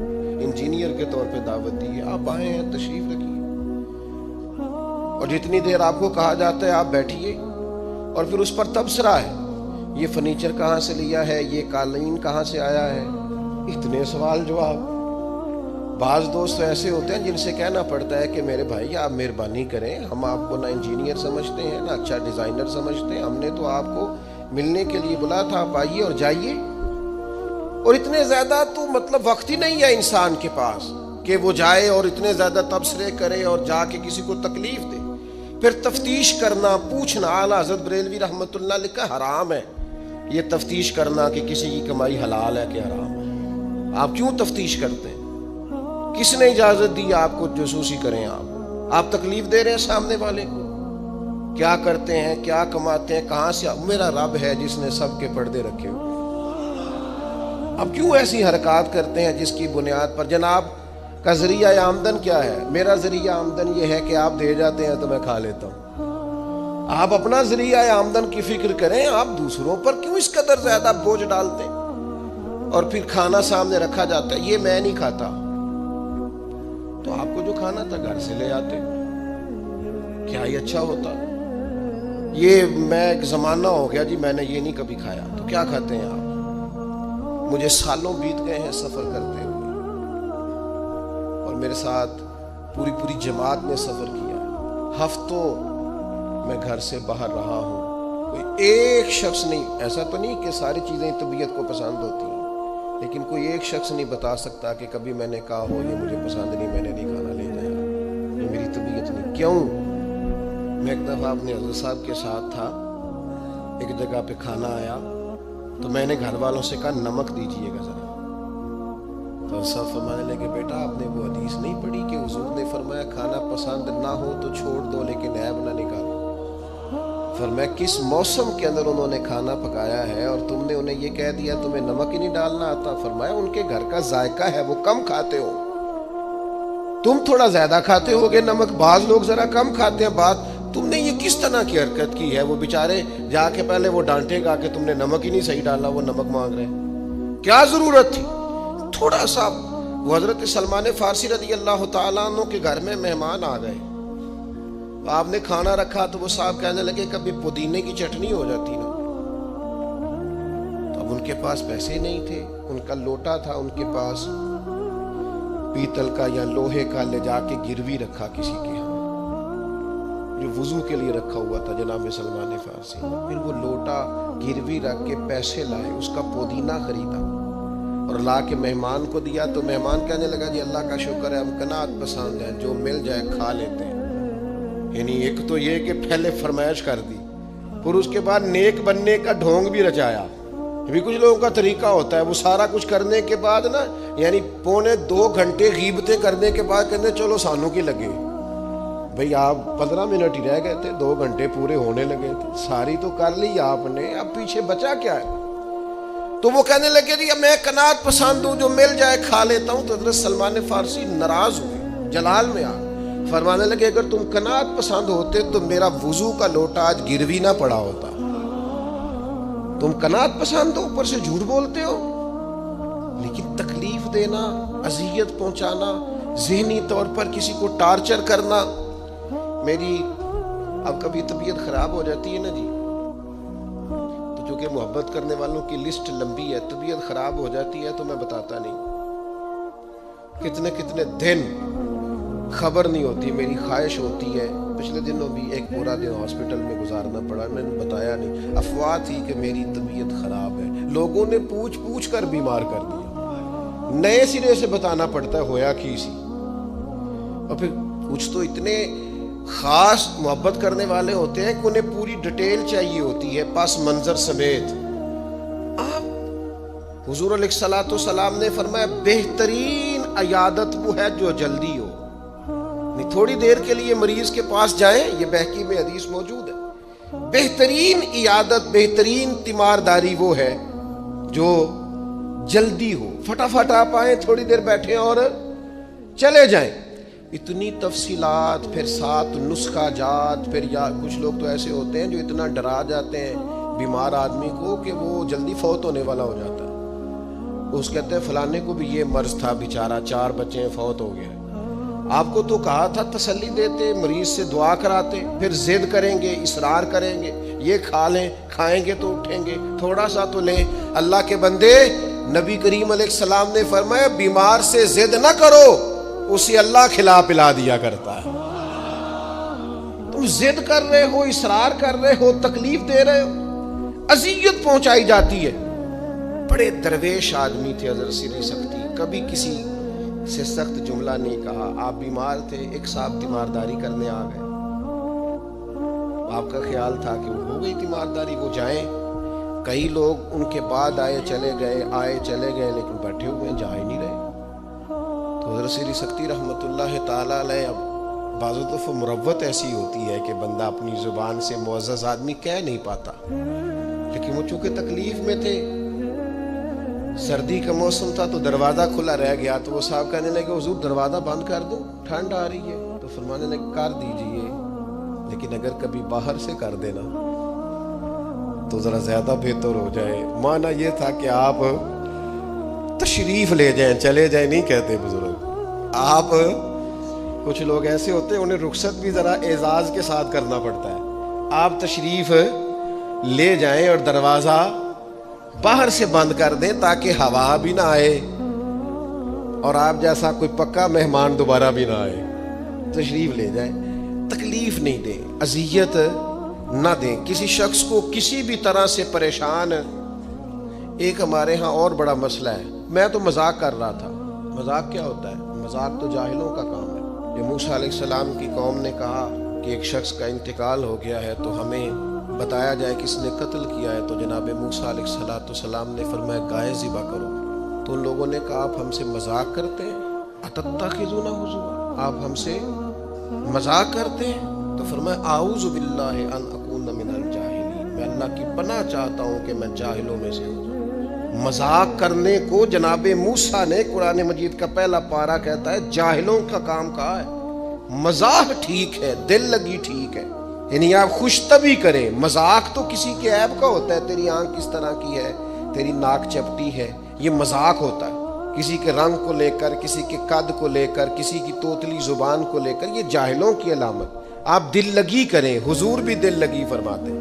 انجینئر کے طور پہ دعوت دی ہے؟ آپ آئے ہیں، تشریف رکھیے، اور جتنی دیر آپ کو کہا جاتا ہے آپ بیٹھیے، اور پھر اس پر تبصرہ ہے، یہ فرنیچر کہاں سے لیا ہے، یہ قالین کہاں سے آیا ہے، اتنے سوال جواب۔ بعض دوست ایسے ہوتے ہیں جن سے کہنا پڑتا ہے کہ میرے بھائی آپ مہربانی کریں، ہم آپ کو نہ انجینئر سمجھتے ہیں نہ اچھا ڈیزائنر سمجھتے ہیں، ہم نے تو آپ کو ملنے کے لیے بلایا تھا، آپ آئیے اور جائیے۔ اور اتنے زیادہ تو مطلب وقت ہی نہیں ہے انسان کے پاس کہ وہ جائے اور اتنے زیادہ تبصرے کرے اور جا کے کسی کو تکلیف دے۔ پھر تفتیش کرنا، پوچھنا، اعلیٰ حضرت بریلوی رحمۃ اللہ علیہ کا حرام ہے یہ تفتیش کرنا کہ کسی کی کمائی حلال ہے کہ حرام ہے۔ آپ کیوں تفتیش کرتے ہیں؟ کس نے اجازت دی آپ کو جاسوسی کریں؟ آپ تکلیف دے رہے ہیں سامنے والے کو۔ کیا کرتے ہیں، کیا کماتے ہیں، کہاں سے؟ میرا رب ہے جس نے سب کے پردے رکھے ہوئے۔ اب کیوں ایسی حرکات کرتے ہیں جس کی بنیاد پر جناب کا ذریعہ آمدن کیا ہے؟ میرا ذریعہ آمدن یہ ہے کہ آپ دے جاتے ہیں تو میں کھا لیتا ہوں۔ آپ اپنا ذریعہ آمدن کی فکر کریں، آپ دوسروں پر کیوں اس قدر زیادہ بوجھ ڈالتے ہیں؟ اور پھر کھانا سامنے رکھا جاتا ہے، یہ میں نہیں کھاتا، تو آپ کو جو کھانا تھا گھر سے لے آتے، کیا ہی اچھا ہوتا۔ یہ میں ایک زمانہ ہو گیا جی میں نے یہ نہیں کبھی کھایا، تو کیا کھاتے ہیں آپ؟ مجھے سالوں بیت گئے ہیں سفر کرتے ہوئے، اور میرے ساتھ پوری جماعت نے سفر کیا، ہفتوں میں گھر سے باہر رہا ہوں، کوئی ایک شخص نہیں، ایسا تو نہیں کہ ساری چیزیں طبیعت کو پسند ہوتی ہیں، لیکن کوئی ایک شخص نہیں بتا سکتا کہ کبھی میں نے کہا ہو یہ مجھے پسند نہیں، میں نے نہیں کھانا لے جایا، یہ میری طبیعت نہیں۔ کیوں؟ میں ایک دفعہ اپنے حضرت صاحب کے ساتھ تھا، ایک جگہ پہ کھانا آیا، تو میں نے گھر والوں سے کہا نمک دیجئے گا ذرا، تو سب فرمانے لگے بیٹا آپ نے وہ حدیث نہیں پڑھی کہ حضور نے فرمایا کھانا پسند نہ ہو تو چھوڑ دو لیکن عیب نہ نکالو۔ فرمایا کس موسم کے اندر انہوں نے کھانا پکایا ہے اور تم نے انہیں یہ کہہ دیا تمہیں نمک ہی نہیں ڈالنا آتا؟ فرمایا ان کے گھر کا ذائقہ ہے، وہ کم کھاتے ہو، تم تھوڑا زیادہ کھاتے ہوگے نمک، بعض لوگ ذرا کم کھاتے ہیں، بات تم نے یہ کس طرح کی حرکت کی ہے؟ وہ بیچارے جا کے پہلے وہ ڈانٹے گا کہ تم نے نمک ہی نہیں صحیح ڈالا، وہ نمک مانگ رہے ہیں، کیا ضرورت تھی؟ تھوڑا سا وہ حضرت سلمان فارسی رضی اللہ تعالیٰ عنہ کے گھر میں مہمان آ گئے، آپ نے کھانا رکھا تو وہ صاحب کہنے لگے کبھی پودینے کی چٹنی ہو جاتی نا، تو اب ان کے پاس پیسے نہیں تھے، ان کا لوٹا تھا ان کے پاس پیتل کا یا لوہے کا، لے جا کے گروی رکھا کسی کے ہاں جو وضو کے لیے رکھا ہوا تھا جناب سلمان فارسی، پھر وہ لوٹا گروی رکھ کے پیسے لائے، اس کا پودینہ خریدا اور لا کے مہمان کو دیا، تو مہمان کہنے لگا جی اللہ کا شکر ہے ہم قناعت پسند ہیں، جو مل جائے کھا لیتے ہیں۔ یعنی ایک تو یہ کہ پہلے فرمائش کر دی، پھر اس کے بعد نیک بننے کا ڈھونگ بھی رچایا۔ بھی کچھ لوگوں کا طریقہ ہوتا ہے، وہ سارا کچھ کرنے کے بعد نا، یعنی 2.25 گھنٹے غیبتیں کرنے کے بعد کہتے چلو سانوں کی لگے، بھئی آپ 15 منٹ ہی رہ گئے تھے، 2 گھنٹے پورے ہونے لگے تھے، ساری تو کر لی آپ نے، اب پیچھے بچا کیا ہے؟ تو وہ کہنے لگے جی میں قناعت پسند ہوں، جو مل جائے کھا لیتا ہوں۔ تو حضرت سلمان فارسی ناراض ہوئے، جلال میں آ فرمانے لگے اگر تم قناعت پسند ہوتے تو میرا وضو کا لوٹا آج گروی نہ پڑا ہوتا، تم قناعت پسند ہو، اوپر سے جھوٹ بولتے ہو۔ لیکن تکلیف دینا، اذیت پہنچانا، ذہنی طور پر کسی کو ٹارچر کرنا، میری اب کبھی طبیعت خراب ہو جاتی ہے نا جی، تو چونکہ محبت کرنے والوں کی لسٹ لمبی ہے، طبیعت خراب ہو جاتی ہے تو میں بتاتا نہیں، کتنے دن خبر نہیں ہوتی، میری خواہش ہوتی ہے۔ پچھلے دنوں بھی ایک پورا دن ہاسپٹل میں گزارنا پڑا، میں نے بتایا نہیں، افواہ تھی کہ میری طبیعت خراب ہے، لوگوں نے پوچھ کر بیمار کر دیا، نئے سرے سے بتانا پڑتا ہے ہویا کی سی۔ اور پھر کچھ تو اتنے خاص محبت کرنے والے ہوتے ہیں کہ انہیں پوری ڈیٹیل چاہیے ہوتی ہے پس منظر سمیت. آپ حضور علیہ الصلوۃ والسلام نے فرمایا بہترین عیادت وہ ہے جو جلدی ہو. تھوڑی دیر کے لیے مریض کے پاس جائیں، یہ بہقی میں حدیث موجود ہے. بہترین عیادت، بہترین تیمارداری وہ ہے جو جلدی ہو. فٹافٹ آپ آئیں، تھوڑی دیر بیٹھیں اور چلے جائیں. اتنی تفصیلات، پھر 7 نسخہ جات، پھر یا کچھ لوگ تو ایسے ہوتے ہیں جو اتنا ڈرا جاتے ہیں بیمار آدمی کو کہ وہ جلدی فوت ہونے والا ہو جاتا ہے. اس کہتے ہیں فلانے کو بھی یہ مرض تھا بیچارہ، 4 بچے ہیں، فوت ہو گیا. آپ کو تو کہا تھا تسلی دیتے، مریض سے دعا کراتے، پھر ضد کریں گے، اصرار کریں گے، یہ کھا لیں، کھائیں گے تو اٹھیں گے، تھوڑا سا تو لیں. اللہ کے بندے، نبی کریم علیہ السلام نے فرمایا بیمار سے ضد نہ کرو، اسے اللہ کھلا پلا دیا کرتا ہے. تم ضد کر رہے ہو، اصرار کر رہے ہو، تکلیف دے رہے ہو، اذیت پہنچائی جاتی ہے. بڑے درویش آدمی تھے حضرت سری سختی، کبھی کسی سے سخت جملہ نہیں کہا. آپ بیمار تھے، ایک صاحب تیمارداری کرنے آ گئے. آپ کا خیال تھا کہ وہ ہو گئی تیمارداری، وہ جائیں. کئی لوگ ان کے بعد آئے چلے گئے، لیکن بیٹھے ہوئے جا ہی نہیں رہے. تو حضرت سری سختی رحمۃ اللہ تعالی علیہ، اب بعض دفعہ مروت ایسی ہوتی ہے کہ بندہ اپنی زبان سے معزز آدمی کہہ نہیں پاتا، لیکن وہ چونکہ تکلیف میں تھے، سردی کا موسم تھا تو دروازہ کھلا رہ گیا. تو وہ صاحب کہنے لگے حضور دروازہ بند کر دوں، ٹھنڈ آ رہی ہے. تو فرمانے لگے کر دیجئے، لیکن اگر کبھی باہر سے کر دینا تو ذرا زیادہ بہتر ہو جائے. معنی یہ تھا کہ آپ تشریف لے جائیں، چلے جائیں نہیں کہتے بزرگ. آپ کچھ لوگ ایسے ہوتے ہیں انہیں رخصت بھی ذرا اعزاز کے ساتھ کرنا پڑتا ہے. آپ تشریف لے جائیں اور دروازہ باہر سے بند کر دیں تاکہ ہوا بھی نہ آئے اور آپ جیسا کوئی پکا مہمان دوبارہ بھی نہ آئے. تشریف لے جائیں، تکلیف نہیں دیں، اذیت نہ دیں کسی شخص کو کسی بھی طرح سے پریشان. ایک ہمارے ہاں اور بڑا مسئلہ ہے. میں تو مذاق کر رہا تھا. مذاق کیا ہوتا ہے؟ مذاق تو جاہلوں کا کام ہے. یہ موسیٰ علیہ السلام کی قوم نے کہا کہ ایک شخص کا انتقال ہو گیا ہے تو ہمیں بتایا جائے کس نے قتل کیا ہے. تو جناب موسیٰ علیہ السلام نے فرمایا گائے ذبح کرو. تو ان لوگوں نے کہا آپ ہم سے مذاق کرتے ہیں، اتتخذونہ ہزوا، آپ ہم سے مذاق کرتے ہیں؟ تو فرمایا اعوذ باللہ ان اکون من الجاہلین، میں اللہ کی پناہ چاہتا ہوں کہ میں جاہلوں میں سے ہوں. مذاق کرنے کو جناب موسیٰ نے، قرآن مجید کا پہلا پارہ کہتا ہے جاہلوں کا کام کہا ہے. مذاق ٹھیک ہے، دل لگی ٹھیک ہے، یعنی آپ خوش طبی کریں. مذاق تو کسی کے عیب کا ہوتا ہے، تیری آنکھ کس طرح کی ہے، تیری ناک چپٹی ہے، یہ مذاق ہوتا ہے. کسی کے رنگ کو لے کر، کسی کے قد کو لے کر، کسی کی توتلی زبان کو لے کر، یہ جاہلوں کی علامت. آپ دل لگی کریں، حضور بھی دل لگی فرماتے،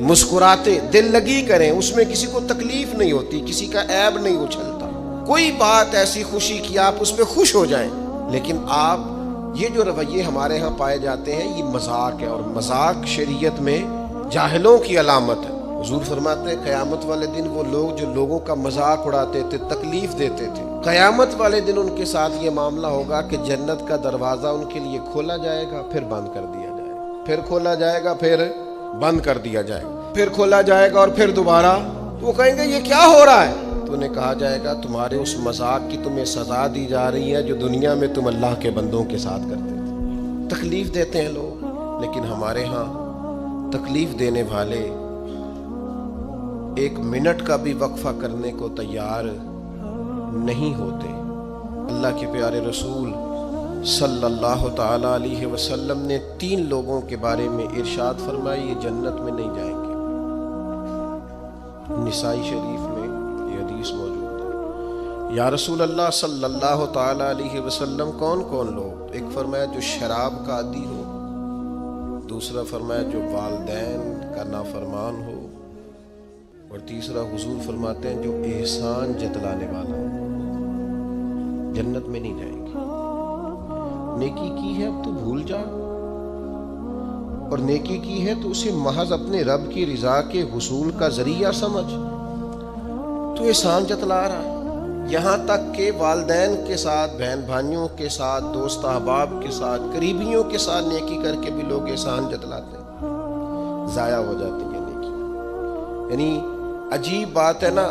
مسکراتے دل لگی کریں، اس میں کسی کو تکلیف نہیں ہوتی، کسی کا عیب نہیں اچھلتا. کوئی بات ایسی خوشی کی آپ اس پہ خوش ہو جائیں. لیکن آپ یہ جو رویے ہمارے ہاں پائے جاتے ہیں یہ مذاق ہے، اور مذاق شریعت میں جاہلوں کی علامت ہے. حضور فرماتے ہیں قیامت والے دن وہ لوگ جو لوگوں کا مذاق اڑاتے تھے، تکلیف دیتے تھے، قیامت والے دن ان کے ساتھ یہ معاملہ ہوگا کہ جنت کا دروازہ ان کے لیے کھولا جائے گا، پھر بند کر دیا جائے گا، پھر کھولا جائے گا، پھر بند کر دیا جائے گا، پھر کھولا جائے گا اور پھر دوبارہ. وہ کہیں گے یہ کیا ہو رہا ہے؟ تو انہیں کہا جائے گا تمہارے اس مذاق کی تمہیں سزا دی جا رہی ہے جو دنیا میں تم اللہ کے بندوں کے ساتھ کرتے تھے. تکلیف دیتے ہیں لوگ، لیکن ہمارے ہاں تکلیف دینے والے ایک منٹ کا بھی وقفہ کرنے کو تیار نہیں ہوتے. اللہ کے پیارے رسول صلی اللہ تعالی علیہ وسلم نے 3 لوگوں کے بارے میں ارشاد فرمائی یہ جنت میں نہیں جائیں گے. نسائی شریف میں یہ حدیث موجود ہے. یا رسول اللہ صلی اللہ تعالی علیہ وسلم کون کون لوگ؟ ایک فرمایا جو شراب کا عادی ہو، دوسرا فرمایا جو والدین کا نافرمان ہو، اور تیسرا حضور فرماتے ہیں جو احسان جتلانے والا ہو. جنت میں نہیں جائیں گے. نیکی کی ہے اب تو بھول جا، اور نیکی کی ہے تو اسے محض اپنے رب کی رضا کے حصول کا ذریعہ سمجھ. تو احسان جتلا رہا ہے، یہاں تک کہ والدین کے ساتھ، بہن بھائیوں کے ساتھ، دوست احباب کے ساتھ، قریبیوں کے ساتھ نیکی کر کے بھی لوگ احسان جتلاتے ہیں، ضائع ہو جاتی ہے نیکی۔ یعنی عجیب بات ہے نا،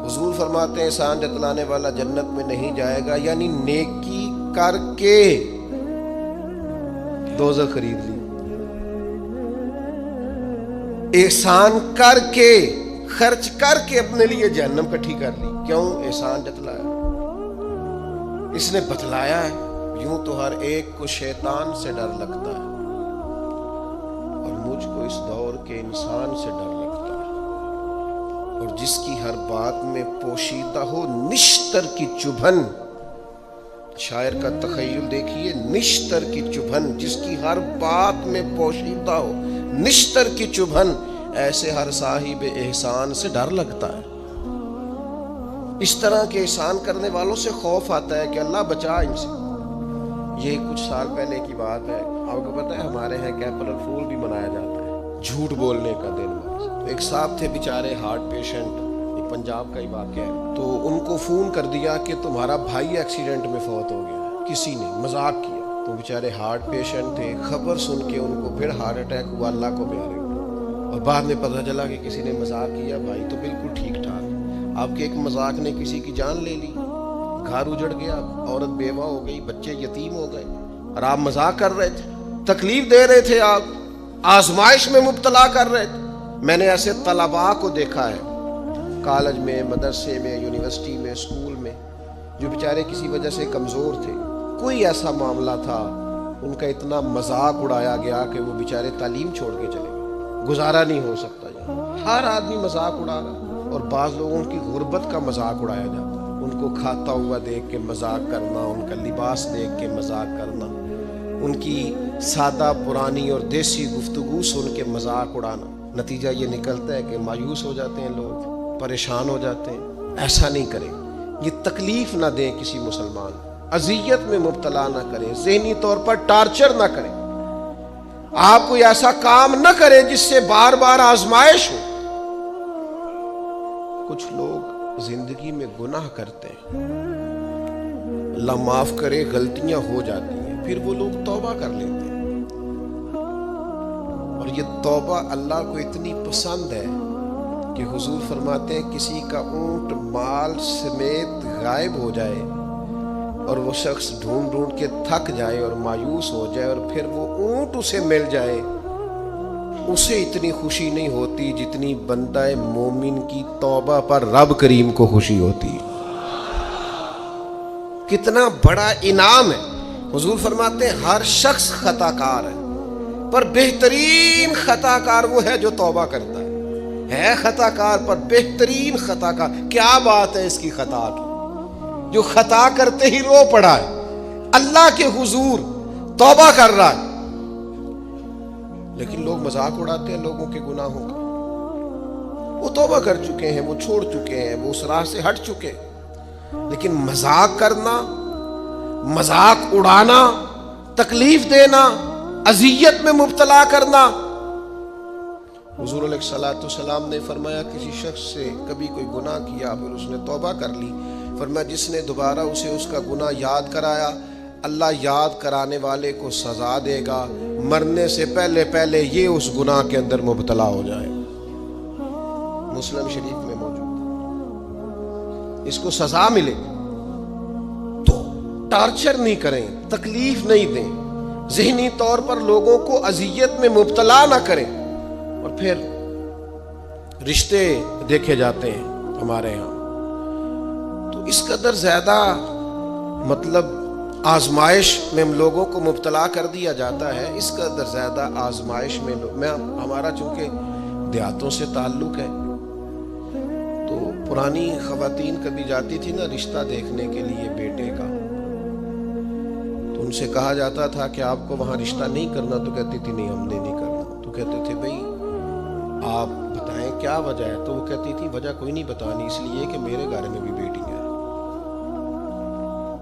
حضور فرماتے ہیں احسان جتلانے والا جنت میں نہیں جائے گا، یعنی نیکی کر کے دوزخ خرید لی، احسان کر کے، خرچ کر کے اپنے لیے جہنم کٹھی کر لی۔ کیوں؟ احسان جتلایا، اس نے بتلایا ہے۔ یوں تو ہر ایک کو شیطان سے ڈر لگتا ہے، اور مجھ کو اس دور کے انسان سے ڈر لگتا ہے، اور جس کی ہر بات میں پوشیدہ ہو نشتر کی چبھن۔ شاعر کا تخیل دیکھیے، نشتر کی چبھن، جس کی ہر بات میں پوشیدہ ہو نشتر کی چبھن، ایسے ہر صاحب احسان سے ڈر لگتا ہے۔ اس طرح کے احسان کرنے والوں سے خوف آتا ہے کہ اللہ بچا ان سے۔ یہ کچھ سال پہلے کی بات ہے، آپ کو پتہ ہے ہمارے یہاں اپریل فول بھی منایا جاتا ہے، جھوٹ بولنے کا دن۔ ایک صاحب تھے بیچارے ہارٹ پیشنٹ، ایک پنجاب کا ہی واقعہ ہے، تو ان کو فون کر دیا کہ تمہارا بھائی ایکسیڈنٹ میں فوت ہو گیا، کسی نے مذاق کیا۔ تو بیچارے ہارٹ پیشنٹ تھے، خبر سن کے ان کو پھر ہارٹ اٹیک ہوا، اللہ کو پیارے، اور بعد میں پتہ چلا کہ کسی نے مذاق کیا، بھائی تو بالکل ٹھیک ٹھاک، آپ کے ایک مذاق نے کسی کی جان لے لی، گھر اجڑ گیا، عورت بیوہ ہو گئی، بچے یتیم ہو گئے، اور آپ مذاق کر رہے تھے، تکلیف دے رہے تھے، آپ آزمائش میں مبتلا کر رہے تھے۔ میں نے ایسے طلباء کو دیکھا ہے کالج میں، مدرسے میں، یونیورسٹی میں، اسکول میں، جو بیچارے کسی وجہ سے کمزور تھے، کوئی ایسا معاملہ تھا، ان کا اتنا مذاق اڑایا گیا کہ وہ بیچارے تعلیم چھوڑ کے چلے گئے، گزارا نہیں ہو سکتا۔ ہر آدمی مذاق اڑا رہا، اور بعض لوگوں کی غربت کا مذاق اڑایا جاتا ہے، ان کو کھاتا ہوا دیکھ کے مذاق کرنا، ان کا لباس دیکھ کے مذاق کرنا، ان کی سادہ پرانی اور دیسی گفتگو سن کے مذاق اڑانا۔ نتیجہ یہ نکلتا ہے کہ مایوس ہو جاتے ہیں لوگ، پریشان ہو جاتے ہیں۔ ایسا نہیں کریں، یہ تکلیف نہ دیں کسی مسلمان، اذیت میں مبتلا نہ کریں، ذہنی طور پر ٹارچر نہ کریں، آپ کوئی ایسا کام نہ کریں جس سے بار بار آزمائش ہو۔ کچھ لوگ زندگی میں گناہ کرتے ہیں، اللہ معاف کرے، غلطیاں ہو جاتی ہیں، پھر وہ لوگ توبہ کر لیتے ہیں، اور یہ توبہ اللہ کو اتنی پسند ہے کہ حضور فرماتے ہیں کسی کا اونٹ مال سمیت غائب ہو جائے اور وہ شخص ڈھونڈ ڈھونڈ کے تھک جائے اور مایوس ہو جائے، اور پھر وہ اونٹ اسے مل جائے، اسے اتنی خوشی نہیں ہوتی جتنی بندہ مومن کی توبہ پر رب کریم کو خوشی ہوتی ہے۔ کتنا بڑا انعام ہے۔ حضور فرماتے ہیں ہر شخص خطا کار ہے، پر بہترین خطا کار وہ ہے جو توبہ کرتا ہے خطا کار پر بہترین خطا کار۔ کیا بات ہے اس کی خطا کی، جو خطا کرتے ہی رو پڑا ہے، اللہ کے حضور توبہ کر رہا ہے، لیکن لوگ مذاق اڑاتے ہیں لوگوں کے گناہوں کا۔ وہ توبہ کر چکے ہیں، وہ چھوڑ چکے ہیں، وہ اس راہ سے ہٹ چکے ہیں، لیکن مذاق کرنا، مذاق اڑانا، تکلیف دینا، اذیت میں مبتلا کرنا۔ حضور علیہ الصلوۃ والسلام نے فرمایا کسی شخص سے کبھی کوئی گناہ کیا، پھر اس نے توبہ کر لی، فرمایا جس نے دوبارہ اسے اس کا گناہ یاد کرایا، اللہ یاد کرانے والے کو سزا دے گا، مرنے سے پہلے پہلے یہ اس گناہ کے اندر مبتلا ہو جائے۔ مسلم شریف میں موجود ہے، اس کو سزا ملے۔ تو ٹارچر نہیں کریں، تکلیف نہیں دیں، ذہنی طور پر لوگوں کو اذیت میں مبتلا نہ کریں۔ اور پھر رشتے دیکھے جاتے ہیں ہمارے ہاں، تو اس قدر زیادہ مطلب آزمائش میں ہم لوگوں کو مبتلا کر دیا جاتا ہے، اس قدر زیادہ آزمائش میں ہمارا چونکہ دیہاتوں سے تعلق ہے، تو پرانی خواتین کبھی جاتی تھی نا رشتہ دیکھنے کے لیے بیٹے کا، تو ان سے کہا جاتا تھا کہ آپ کو وہاں رشتہ نہیں کرنا، تو کہتی تھی نہیں ہم نے نہیں کرنا، تو کہتے تھے بھئی آپ بتائیں کیا وجہ ہے، تو وہ کہتی تھی وجہ کوئی نہیں بتانی، اس لیے کہ میرے گھر میں بھی بیٹی ہے،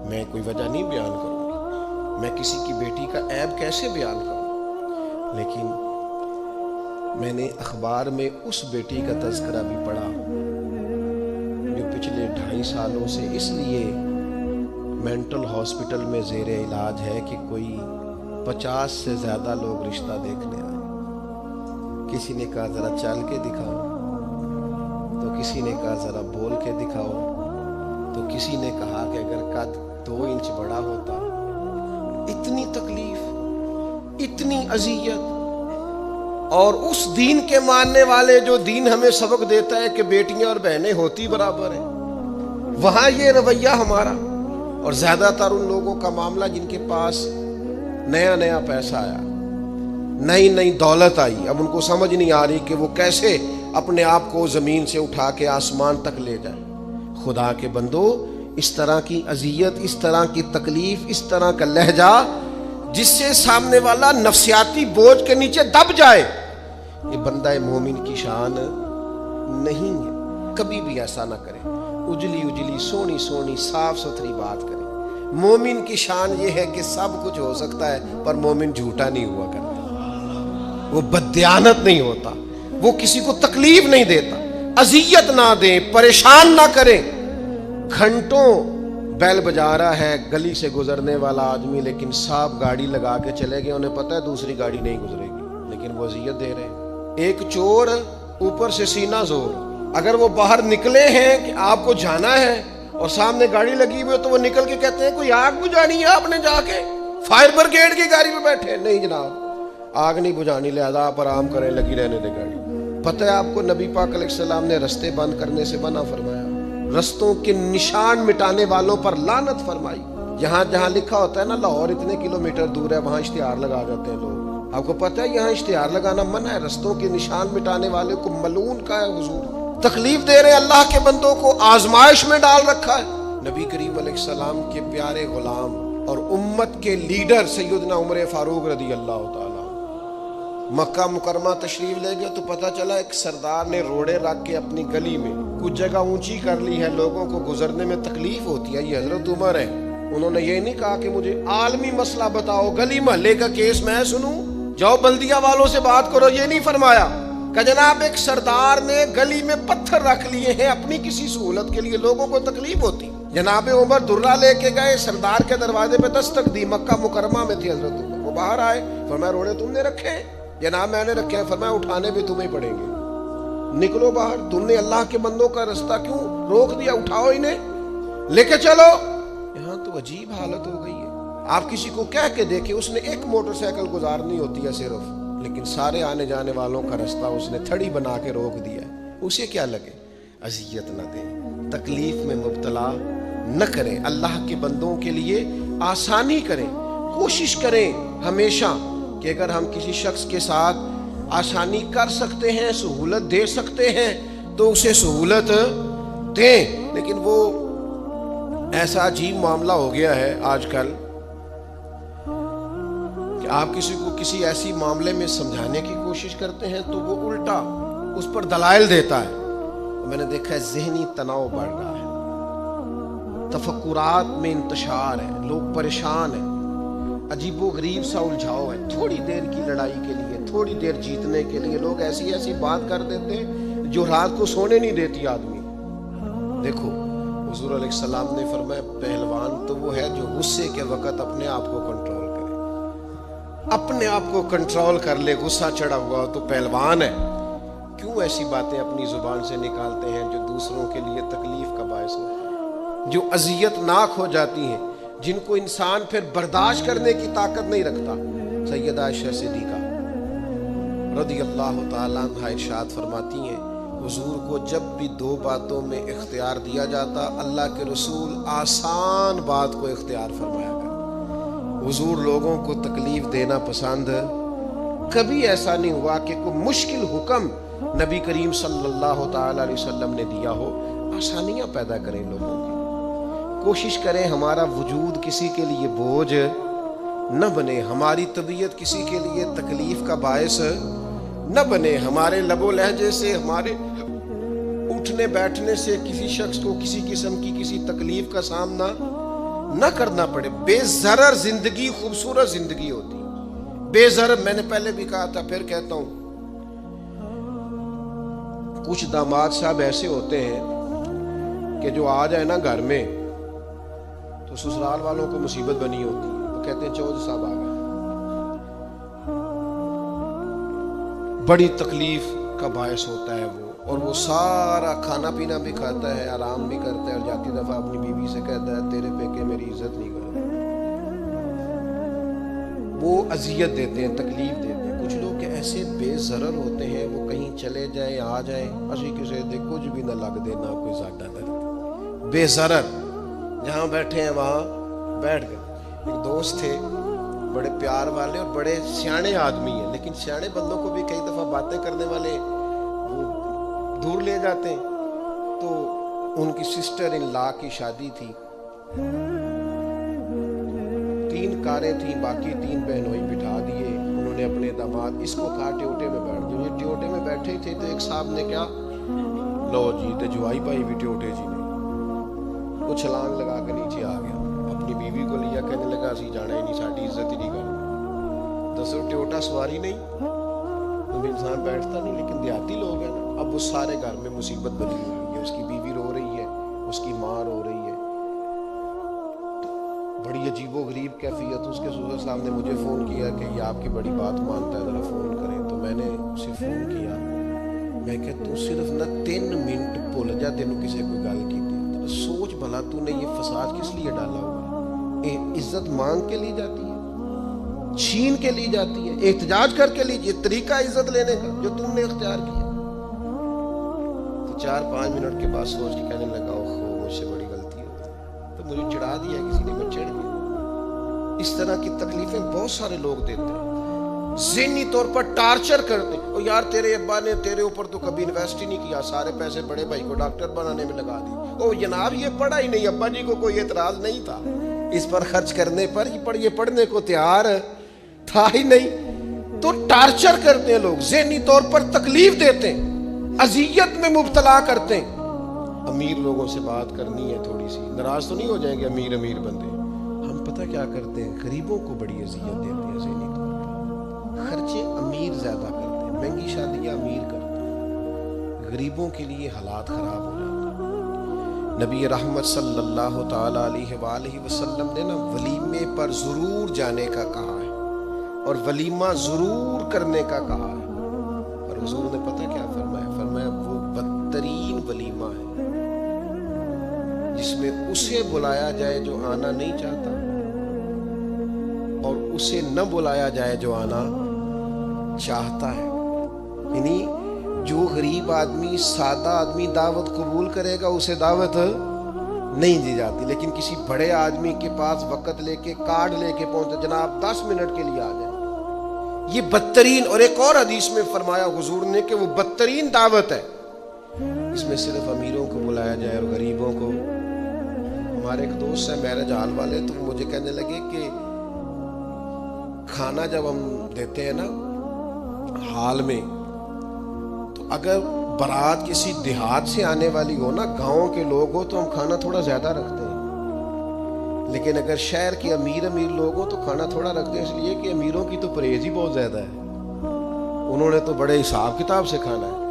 میں کوئی وجہ نہیں بیان کروں گی، میں کسی کی بیٹی کا عیب کیسے بیان کروں۔ لیکن میں نے اخبار میں اس بیٹی کا تذکرہ بھی پڑھا جو پچھلے 2.5 کئی سالوں سے اس لیے مینٹل ہاسپٹل میں زیر علاج ہے کہ کوئی 50 سے زیادہ لوگ رشتہ دیکھنے آئے. کسی نے کہا ذرا چل کے دکھاؤ، تو کسی نے کہا ذرا بول کے دکھاؤ، تو کسی نے کہا کہ اگر قد 2 انچ بڑا ہوتا. اتنی تکلیف، اتنی اذیت. اور اس دین کے ماننے والے جو دین ہمیں سبق دیتا ہے کہ بیٹیاں اور بہنیں ہوتی برابر ہیں، وہاں یہ رویہ ہمارا. اور زیادہ تر ان لوگوں کا معاملہ جن کے پاس نیا نیا پیسہ آیا، نئی نئی دولت آئی، اب ان کو سمجھ نہیں آ رہی کہ وہ کیسے اپنے آپ کو زمین سے اٹھا کے آسمان تک لے جائے. خدا کے بندو، اس طرح کی اذیت، اس طرح کی تکلیف، اس طرح کا لہجہ جس سے سامنے والا نفسیاتی بوجھ کے نیچے دب جائے، یہ بندہ مومن کی شان نہیں ہے. کبھی بھی ایسا نہ کرے. اجلی اجلی سونی سونی صاف ستھری بات کرے. مومن کی شان یہ ہے کہ سب کچھ ہو سکتا ہے پر مومن جھوٹا نہیں ہوا کرتا، وہ بددیانت نہیں ہوتا، وہ کسی کو تکلیف نہیں دیتا. اذیت نہ دیں، پریشان نہ کریں. گھنٹوں بیل بجا رہا ہے گلی سے گزرنے والا آدمی، لیکن صاحب گاڑی لگا کے چلے گئے، انہیں پتہ ہے دوسری گاڑی نہیں گزرے گی، لیکن وہ اذیت دے رہے ہیں. ایک چور اوپر سے سینہ زور، اگر وہ باہر نکلے ہیں کہ آپ کو جانا ہے اور سامنے گاڑی لگی ہوئی ہے تو وہ نکل کے کہتے ہیں کوئی آگ بجھانی ہے، آپ نے جا کے فائر برگیڈ کی گاڑی پہ بیٹھے. نہیں جناب، آگ نہیں بجھانی، لہذا آپ آرام کریں، لگی رہنے دے گاڑی. پتہ ہے آپ کو نبی پاک علیہ السلام نے رستے بند کرنے سے منع فرمایا، رستوں کے نشان مٹانے والوں پر لعنت فرمائی. جہاں جہاں لکھا ہوتا ہے نا لاہور اتنے کلومیٹر دور ہے، وہاں اشتہار لگا جاتے ہیں لوگ. آپ کو پتہ ہے یہاں اشتہار لگانا منع ہے. رستوں کے نشان مٹانے والے کو ملعون کا ہے حضور. تکلیف دے رہے اللہ کے بندوں کو، آزمائش میں ڈال رکھا ہے. نبی کریم علیہ السلام کے پیارے غلام اور امت کے لیڈر سیدنا عمر فاروق رضی اللہ تعالیٰ مکہ مکرمہ تشریف لے گئے تو پتہ چلا ایک سردار نے روڑے رکھ کے اپنی گلی میں کچھ جگہ اونچی کر لی ہے، لوگوں کو گزرنے میں تکلیف ہوتی ہے. یہ حضرت عمر ہے. انہوں نے یہ نہیں کہا کہ مجھے عالمی مسئلہ بتاؤ، گلی محلے کا کیس میں سنوں، جاؤ بلدیہ والوں سے بات کرو. یہ نہیں فرمایا کہ جناب ایک سردار نے گلی میں پتھر رکھ لیے ہیں اپنی کسی سہولت کے لیے، لوگوں کو تکلیف ہوتی. جناب عمر درہ لے کے گئے، سردار کے دروازے پہ دستک دی، مکہ مکرمہ میں تھی حضرت عمر. وہ باہر آئے، فرمایا روڑے تم نے رکھے ہیں؟ جناب میں نے رکھے ہیں. فرمایا اٹھانے بھی تمہیں پڑیں گے، نکلو باہر. تم نے اللہ کے بندوں کا رستہ کیوں روک دیا؟ اٹھاؤ انہیں، لے کے چلو. یہاں تو عجیب حالت ہو گئی ہے. آپ کسی کو کہہ کے دیکھیں، اس نے ایک موٹر سائیکل گزارنی ہوتی ہے صرف، لیکن سارے آنے جانے والوں کا رستہ اس نے تھڑی بنا کے روک دیا ہے. اسے کیا لگے؟ اذیت نہ دیں، تکلیف میں مبتلا نہ کریں. اللہ کے بندوں کے لیے آسانی کریں. کوشش کریں ہمیشہ کہ اگر ہم کسی شخص کے ساتھ آسانی کر سکتے ہیں، سہولت دے سکتے ہیں تو اسے سہولت دیں. لیکن وہ ایسا عجیب معاملہ ہو گیا ہے آج کل کہ آپ کسی کو کسی ایسی معاملے میں سمجھانے کی کوشش کرتے ہیں تو وہ الٹا اس پر دلائل دیتا ہے. میں نے دیکھا ہے ذہنی تناؤ بڑھ رہا ہے، تفکرات میں انتشار ہے، لوگ پریشان ہیں، عجیب و غریب سا الجھاؤ ہے. تھوڑی دیر کی لڑائی کے لیے، تھوڑی دیر جیتنے کے لیے لوگ ایسی ایسی بات کر دیتے ہیں جو رات کو سونے نہیں دیتی آدمی. دیکھو حضور علیہ السلام نے فرمایا پہلوان تو وہ ہے جو غصے کے وقت اپنے آپ کو کنٹرول کرے، اپنے آپ کو کنٹرول کر لے. غصہ چڑھا ہوا تو پہلوان ہے. کیوں ایسی باتیں اپنی زبان سے نکالتے ہیں جو دوسروں کے لیے تکلیف کا باعث ہوتی ہیں، جو اذیت ناک ہو جاتی ہیں، جن کو انسان پھر برداشت کرنے کی طاقت نہیں رکھتا. سیدہ عائشہ صدیقہ رضی اللہ تعالیٰ عنہا ارشاد فرماتی ہیں حضور کو جب بھی 2 باتوں میں اختیار دیا جاتا، اللہ کے رسول آسان بات کو اختیار فرمایا کر. حضور لوگوں کو تکلیف دینا پسند کبھی ایسا نہیں ہوا کہ کوئی مشکل حکم نبی کریم صلی اللہ تعالی علیہ وسلم نے دیا ہو. آسانیاں پیدا کریں لوگوں کی. کوشش کریں ہمارا وجود کسی کے لیے بوجھ نہ بنے، ہماری طبیعت کسی کے لیے تکلیف کا باعث نہ بنے. ہمارے لب و لہجے سے، ہمارے اٹھنے بیٹھنے سے کسی شخص کو کسی قسم کی کسی تکلیف کا سامنا نہ کرنا پڑے. بے ضرر زندگی خوبصورت زندگی ہوتی. بے ضرر، میں نے پہلے بھی کہا تھا پھر کہتا ہوں، کچھ داماد صاحب ایسے ہوتے ہیں کہ جو آ جائے نا گھر میں تو سسرال والوں کو مصیبت بنی ہوتی ہے. وہ کہتے ہیں چودھری صاحب آ گئے. بڑی تکلیف کا باعث ہوتا ہے وہ, اور وہ سارا کھانا پینا بھی کھاتا ہے, آرام بھی کرتا ہے, اور جاتی دفعہ اپنی بیوی سے کہتا ہے تیرے پیکے میری عزت نہیں کرتے. وہ اذیت دیتے ہیں, تکلیف دیتے ہیں. کچھ لوگ ایسے بے ضرر ہوتے ہیں, وہ کہیں چلے جائیں آ جائیں اسی کسی دے کچھ بھی نہ لگ دے نہ کوئی ساڈا درد, بے ضرر جہاں بیٹھے ہیں وہاں بیٹھ گئے. ایک دوست تھے بڑے پیار والے اور بڑے سیانے آدمی ہیں, لیکن سیانے بندوں کو بھی کئی دفعہ باتیں کرنے والے وہ دور لے جاتے ہیں. تو ان کی سسٹر ان لا کی شادی تھی, 3 کاریں تھیں, باقی 3 بہنوئی بٹھا دیے. انہوں نے اپنے داماد اس کو کہا ٹیوٹے میں بیٹھ جاؤ. یہ ٹیوٹے میں بیٹھے تھے تو ایک صاحب نے کیا, لو جی تے جوائی پائی بھی ٹیوٹے جی نے. وہ چھلانگ لگا کے نیچے آ گیا, اپنی بیوی کو لیا, کہنے لگا اسی جانا ہی نہیں, ساڈی عزت ہی نہیں کرنا. دسو ٹیوٹا سواری نہیں, تو انسان بیٹھتا نہیں. لیکن دیہاتی لوگ ہیں نا. اب وہ سارے گھر میں مصیبت بنی ہوئی ہے, اس کی بیوی رو رہی ہے, اس کی ماں رو رہی ہے. بڑی عجیب و غریب کیفیت. اس کے سسر صاحب نے مجھے فون کیا کہ یہ آپ کی بڑی بات مانتا ہے, ذرا فون کریں. تو میں نے اسے فون کیا, میں کہ تو صرف نہ 3 منٹ بھول جا, تینوں کسی کوئی گل کی تھی. سوچ بھلا تو نے یہ فساد کس لیے ڈالا ہوا ہے. عزت مانگ کے لی جاتی ہے, چھین کے لی جاتی ہے, احتجاج کر کے لی. یہ طریقہ عزت لینے کا جو تم نے اختیار کیا. تو 4-5 منٹ کے بعد سوچ کے کہنے لگا اوہو مجھ سے بڑی غلطی ہو گئی. تو مجھے چڑھا دیا کسی نے, میں چڑھ گیا. اس طرح کی تکلیفیں بہت سارے لوگ دیتے ہیں, ذہنی طور پر ٹارچر کرتے ہیں. اور یار تیرے ابا نے تیرے اوپر تو کبھی انویسٹ ہی نہیں کیا, سارے پیسے بڑے بھائی کو ڈاکٹر بنانے میں لگا دی. او جناب یہ پڑھا ہی نہیں, ابا جی کو کوئی اعتراض نہیں تھا اس پر خرچ کرنے پر, یہ پڑھنے کو تیار تھا ہی نہیں. تو ٹارچر کرتے ہیں لوگ, ذہنی طور پر تکلیف دیتے ہیں, اذیت میں مبتلا کرتے ہیں. امیر لوگوں سے بات کرنی ہے, تھوڑی سی ناراض تو نہیں ہو جائیں گے امیر بندے. ہم پتہ کیا کرتے ہیں, غریبوں کو بڑی اذیت دیتے ہیں ذہنی طور پر. خرچے امیر زیادہ کرتے ہیں, مہنگی شادیاں امیر کرتے ہیں, غریبوں کے لیے حالات خراب ہو جاتے ہیں. نبی رحمت صلی اللہ تعالی علیہ وآلہ وسلم نے نا ولیمے پر ضرور جانے کا کہا ہے, اور ولیمہ ضرور کرنے کا کہا ہے. اور حضور نے پتہ کیا فرمایا, فرمایا وہ بدترین ولیمہ ہے جس میں اسے بلایا جائے جو آنا نہیں چاہتا, اور اسے نہ بلایا جائے جو آنا چاہتا ہے. یعنی جو غریب آدمی, سادہ آدمی دعوت قبول کرے گا اسے دعوت نہیں دی جاتی. لیکن کسی بڑے آدمی کے پاس وقت لے کے کارڈ لے کے پہنچتا, جناب 10 منٹ کے لیے آ جائے, یہ بدترین. اور ایک اور حدیث میں فرمایا حضور نے کہ وہ بدترین دعوت ہے اس میں صرف امیروں کو بلایا جائے اور غریبوں کو. ہمارے ایک دوست ہیں میرج ہال والے, تو مجھے کہنے لگے کہ کھانا جب ہم دیتے ہیں نا ہال میں, تو اگر بارات کسی دیہات سے آنے والی ہو نا, گاؤں کے لوگ ہو, تو ہم کھانا تھوڑا زیادہ رکھتے ہیں. لیکن اگر شہر کے امیر لوگ ہو تو کھانا تھوڑا رکھتے ہیں, اس لیے کہ امیروں کی تو پرہیز ہی بہت زیادہ ہے, انہوں نے تو بڑے حساب کتاب سے کھانا ہے.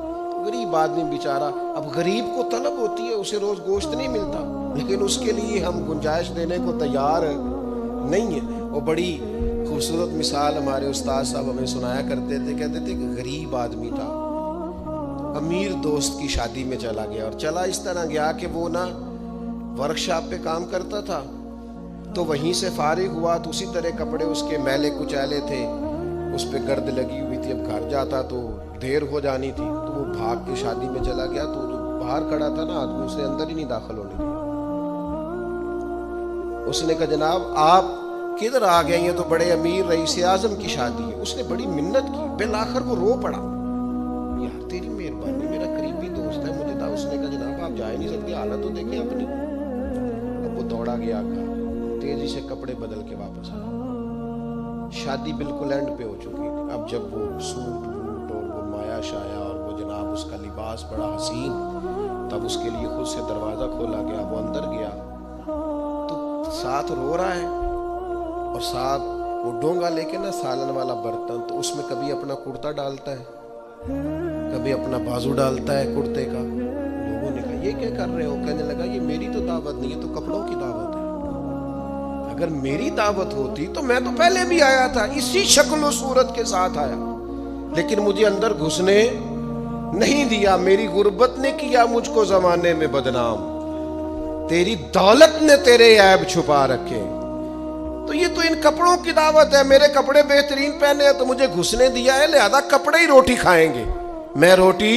غریب آدمی بیچارہ, اب غریب کو طلب ہوتی ہے, اسے روز گوشت نہیں ملتا, لیکن اس کے لیے ہم گنجائش دینے کو تیار نہیں ہیں. وہ بڑی خوبصورت مثال ہمارے استاد صاحب ہمیں سنایا کرتے تھے, کہتے تھے کہ غریب آدمی تھا, امیر دوست کی شادی میں چلا گیا, اور چلا اس طرح گیا کہ وہ نا ورکشاپ پہ کام کرتا تھا, تو وہیں سے فارغ ہوا تو اسی طرح کپڑے اس کے میلے کچیلے تھے, اس پہ گرد لگی ہوئی تھی. اب گھر جاتا تو دیر ہو جانی تھی, تو وہ بھاگ کے شادی میں چلا گیا. تو جو باہر کھڑا تھا نا آدمی, اسے اندر ہی نہیں داخل ہونے دیا. اس نے کہا جناب آپ کدھر آ گئے, یہ تو بڑے امیر رئیس اعظم کی شادی ہے. اس نے بڑی منت کی, بالآخر وہ رو پڑا, یار تیری مہربانی, میرا قریبی دوست ہے, مجھے تھا. اس نے کہا جناب آپ جا ہی نہیں سکتے, حالت تو دیکھیں اپنی. اب وہ دوڑا گیا, تیزی سے کپڑے بدل کے واپس آیا. شادی بالکل اینڈ پہ ہو چکی تھی. اب جب وہ سوٹ بوٹ اور وہ مایا شایا اور وہ جناب اس کا لباس بڑا حسین, تب اس کے لیے خود سے دروازہ کھولا گیا. وہ اندر گیا تو ساتھ رو رہا ہے, اور ساتھ وہ ڈونگا لے کے نا سالن والا برتن, تو اس میں کبھی اپنا کرتا ڈالتا ہے, کبھی اپنا بازو ڈالتا ہے کرتے کا. لوگوں نے کہا یہ کیا کر رہے ہو؟ کہنے لگا یہ میری تو دعوت نہیں ہے، تو کپڑوں کی دعوت ہے۔ اگر میری دعوت ہوتی تو میں تو پہلے بھی آیا تھا، اسی شکل و صورت کے ساتھ آیا، لیکن مجھے اندر گھسنے نہیں دیا۔ میری غربت نے کیا مجھ کو زمانے میں بدنام، تیری دولت نے تیرے عیب چھپا رکھے۔ تو یہ تو ان کپڑوں کی دعوت ہے، میرے کپڑے بہترین پہنے ہیں تو مجھے گھسنے دیا ہے، لہذا کپڑے ہی روٹی کھائیں گے۔ میں روٹی،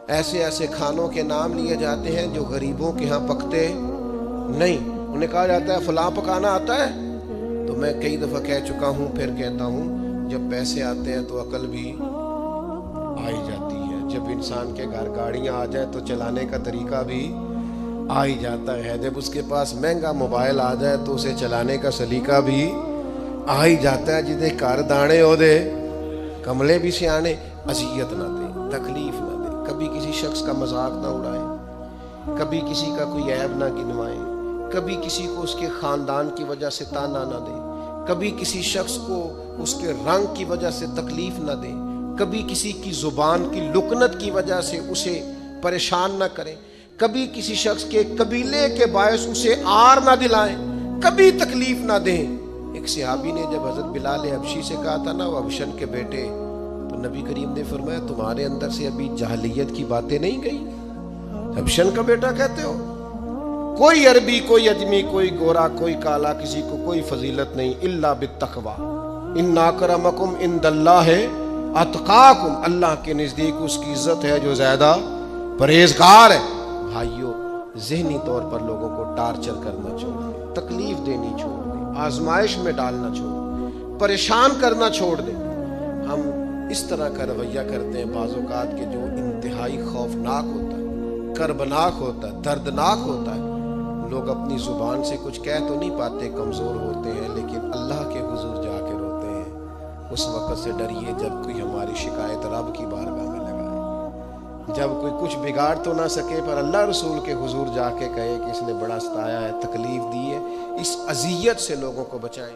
ایسے ایسے کھانوں کے نام لیے جاتے ہیں جو غریبوں کے ہاں پکتے نہیں۔ انہیں کہا جاتا ہے فلاں پکانا آتا ہے، تو میں کئی دفعہ کہہ چکا ہوں، پھر کہتا ہوں، جب پیسے آتے ہیں تو عقل بھی آ ہی جاتی ہے۔ جب انسان کے گھر گاڑیاں آ جائیں تو چلانے کا طریقہ بھی آ ہی جاتا ہے۔ جب اس کے پاس مہنگا موبائل آ جائے تو اسے چلانے کا سلیقہ بھی آ ہی جاتا ہے۔ جتنے کار دانے ہو دے کملے بھی سیانے، اذیت نہ دے، تکلیف نہ دے، کبھی کسی شخص کا مذاق نہ اڑائے، کبھی کسی کا کوئی عیب نہ گنوائے، کبھی کسی کو اس کے خاندان کی وجہ سے تانا نہ دے، کبھی کسی شخص کو اس کے رنگ کی وجہ سے تکلیف نہ دے، کبھی کسی کی زبان کی لکنت کی وجہ سے اسے پریشان نہ کریں، کبھی کسی شخص کے قبیلے کے باعث اسے آر نہ دلائیں، کبھی تکلیف نہ دیں۔ ایک صحابی نے جب حضرت بلال حبشی سے کہا تھا نا، وہ حبشن کے بیٹے، تو نبی کریم نے فرمایا تمہارے اندر سے ابھی جاہلیت کی باتیں نہیں گئی؟ حبشن کا بیٹا کہتے ہو؟ کوئی عربی، کوئی اجمی، کوئی گورا، کوئی کالا، کسی کو کوئی فضیلت نہیں، الا بالتقوی، ان اکرمکم عند اللہ اتقاکم، اللہ کے نزدیک اس کی عزت ہے جو زیادہ پرہیزگار ہے۔ بھائیو، ذہنی طور پر لوگوں کو ٹارچر کرنا چھوڑ دیں، تکلیف دینی چھوڑ دیں، آزمائش میں ڈالنا چھوڑ دیں، پریشان کرنا چھوڑ دیں۔ ہم اس طرح کا رویہ کرتے ہیں بعض اوقات کہ جو انتہائی خوفناک ہوتا ہے، کربناک ہوتا ہے، دردناک ہوتا ہے۔ لوگ اپنی زبان سے کچھ کہہ تو نہیں پاتے، کمزور ہوتے ہیں، لیکن اللہ کے حضور جا کے روتے ہیں۔ اس وقت سے ڈریے جب کوئی ہماری شکایت رب کی بارگاہ میں لگائے، جب کوئی کچھ بگاڑ تو نہ سکے پر اللہ رسول کے حضور جا کے کہے کہ اس نے بڑا ستایا ہے، تکلیف دی ہے، اس اذیت سے لوگوں کو بچائیں۔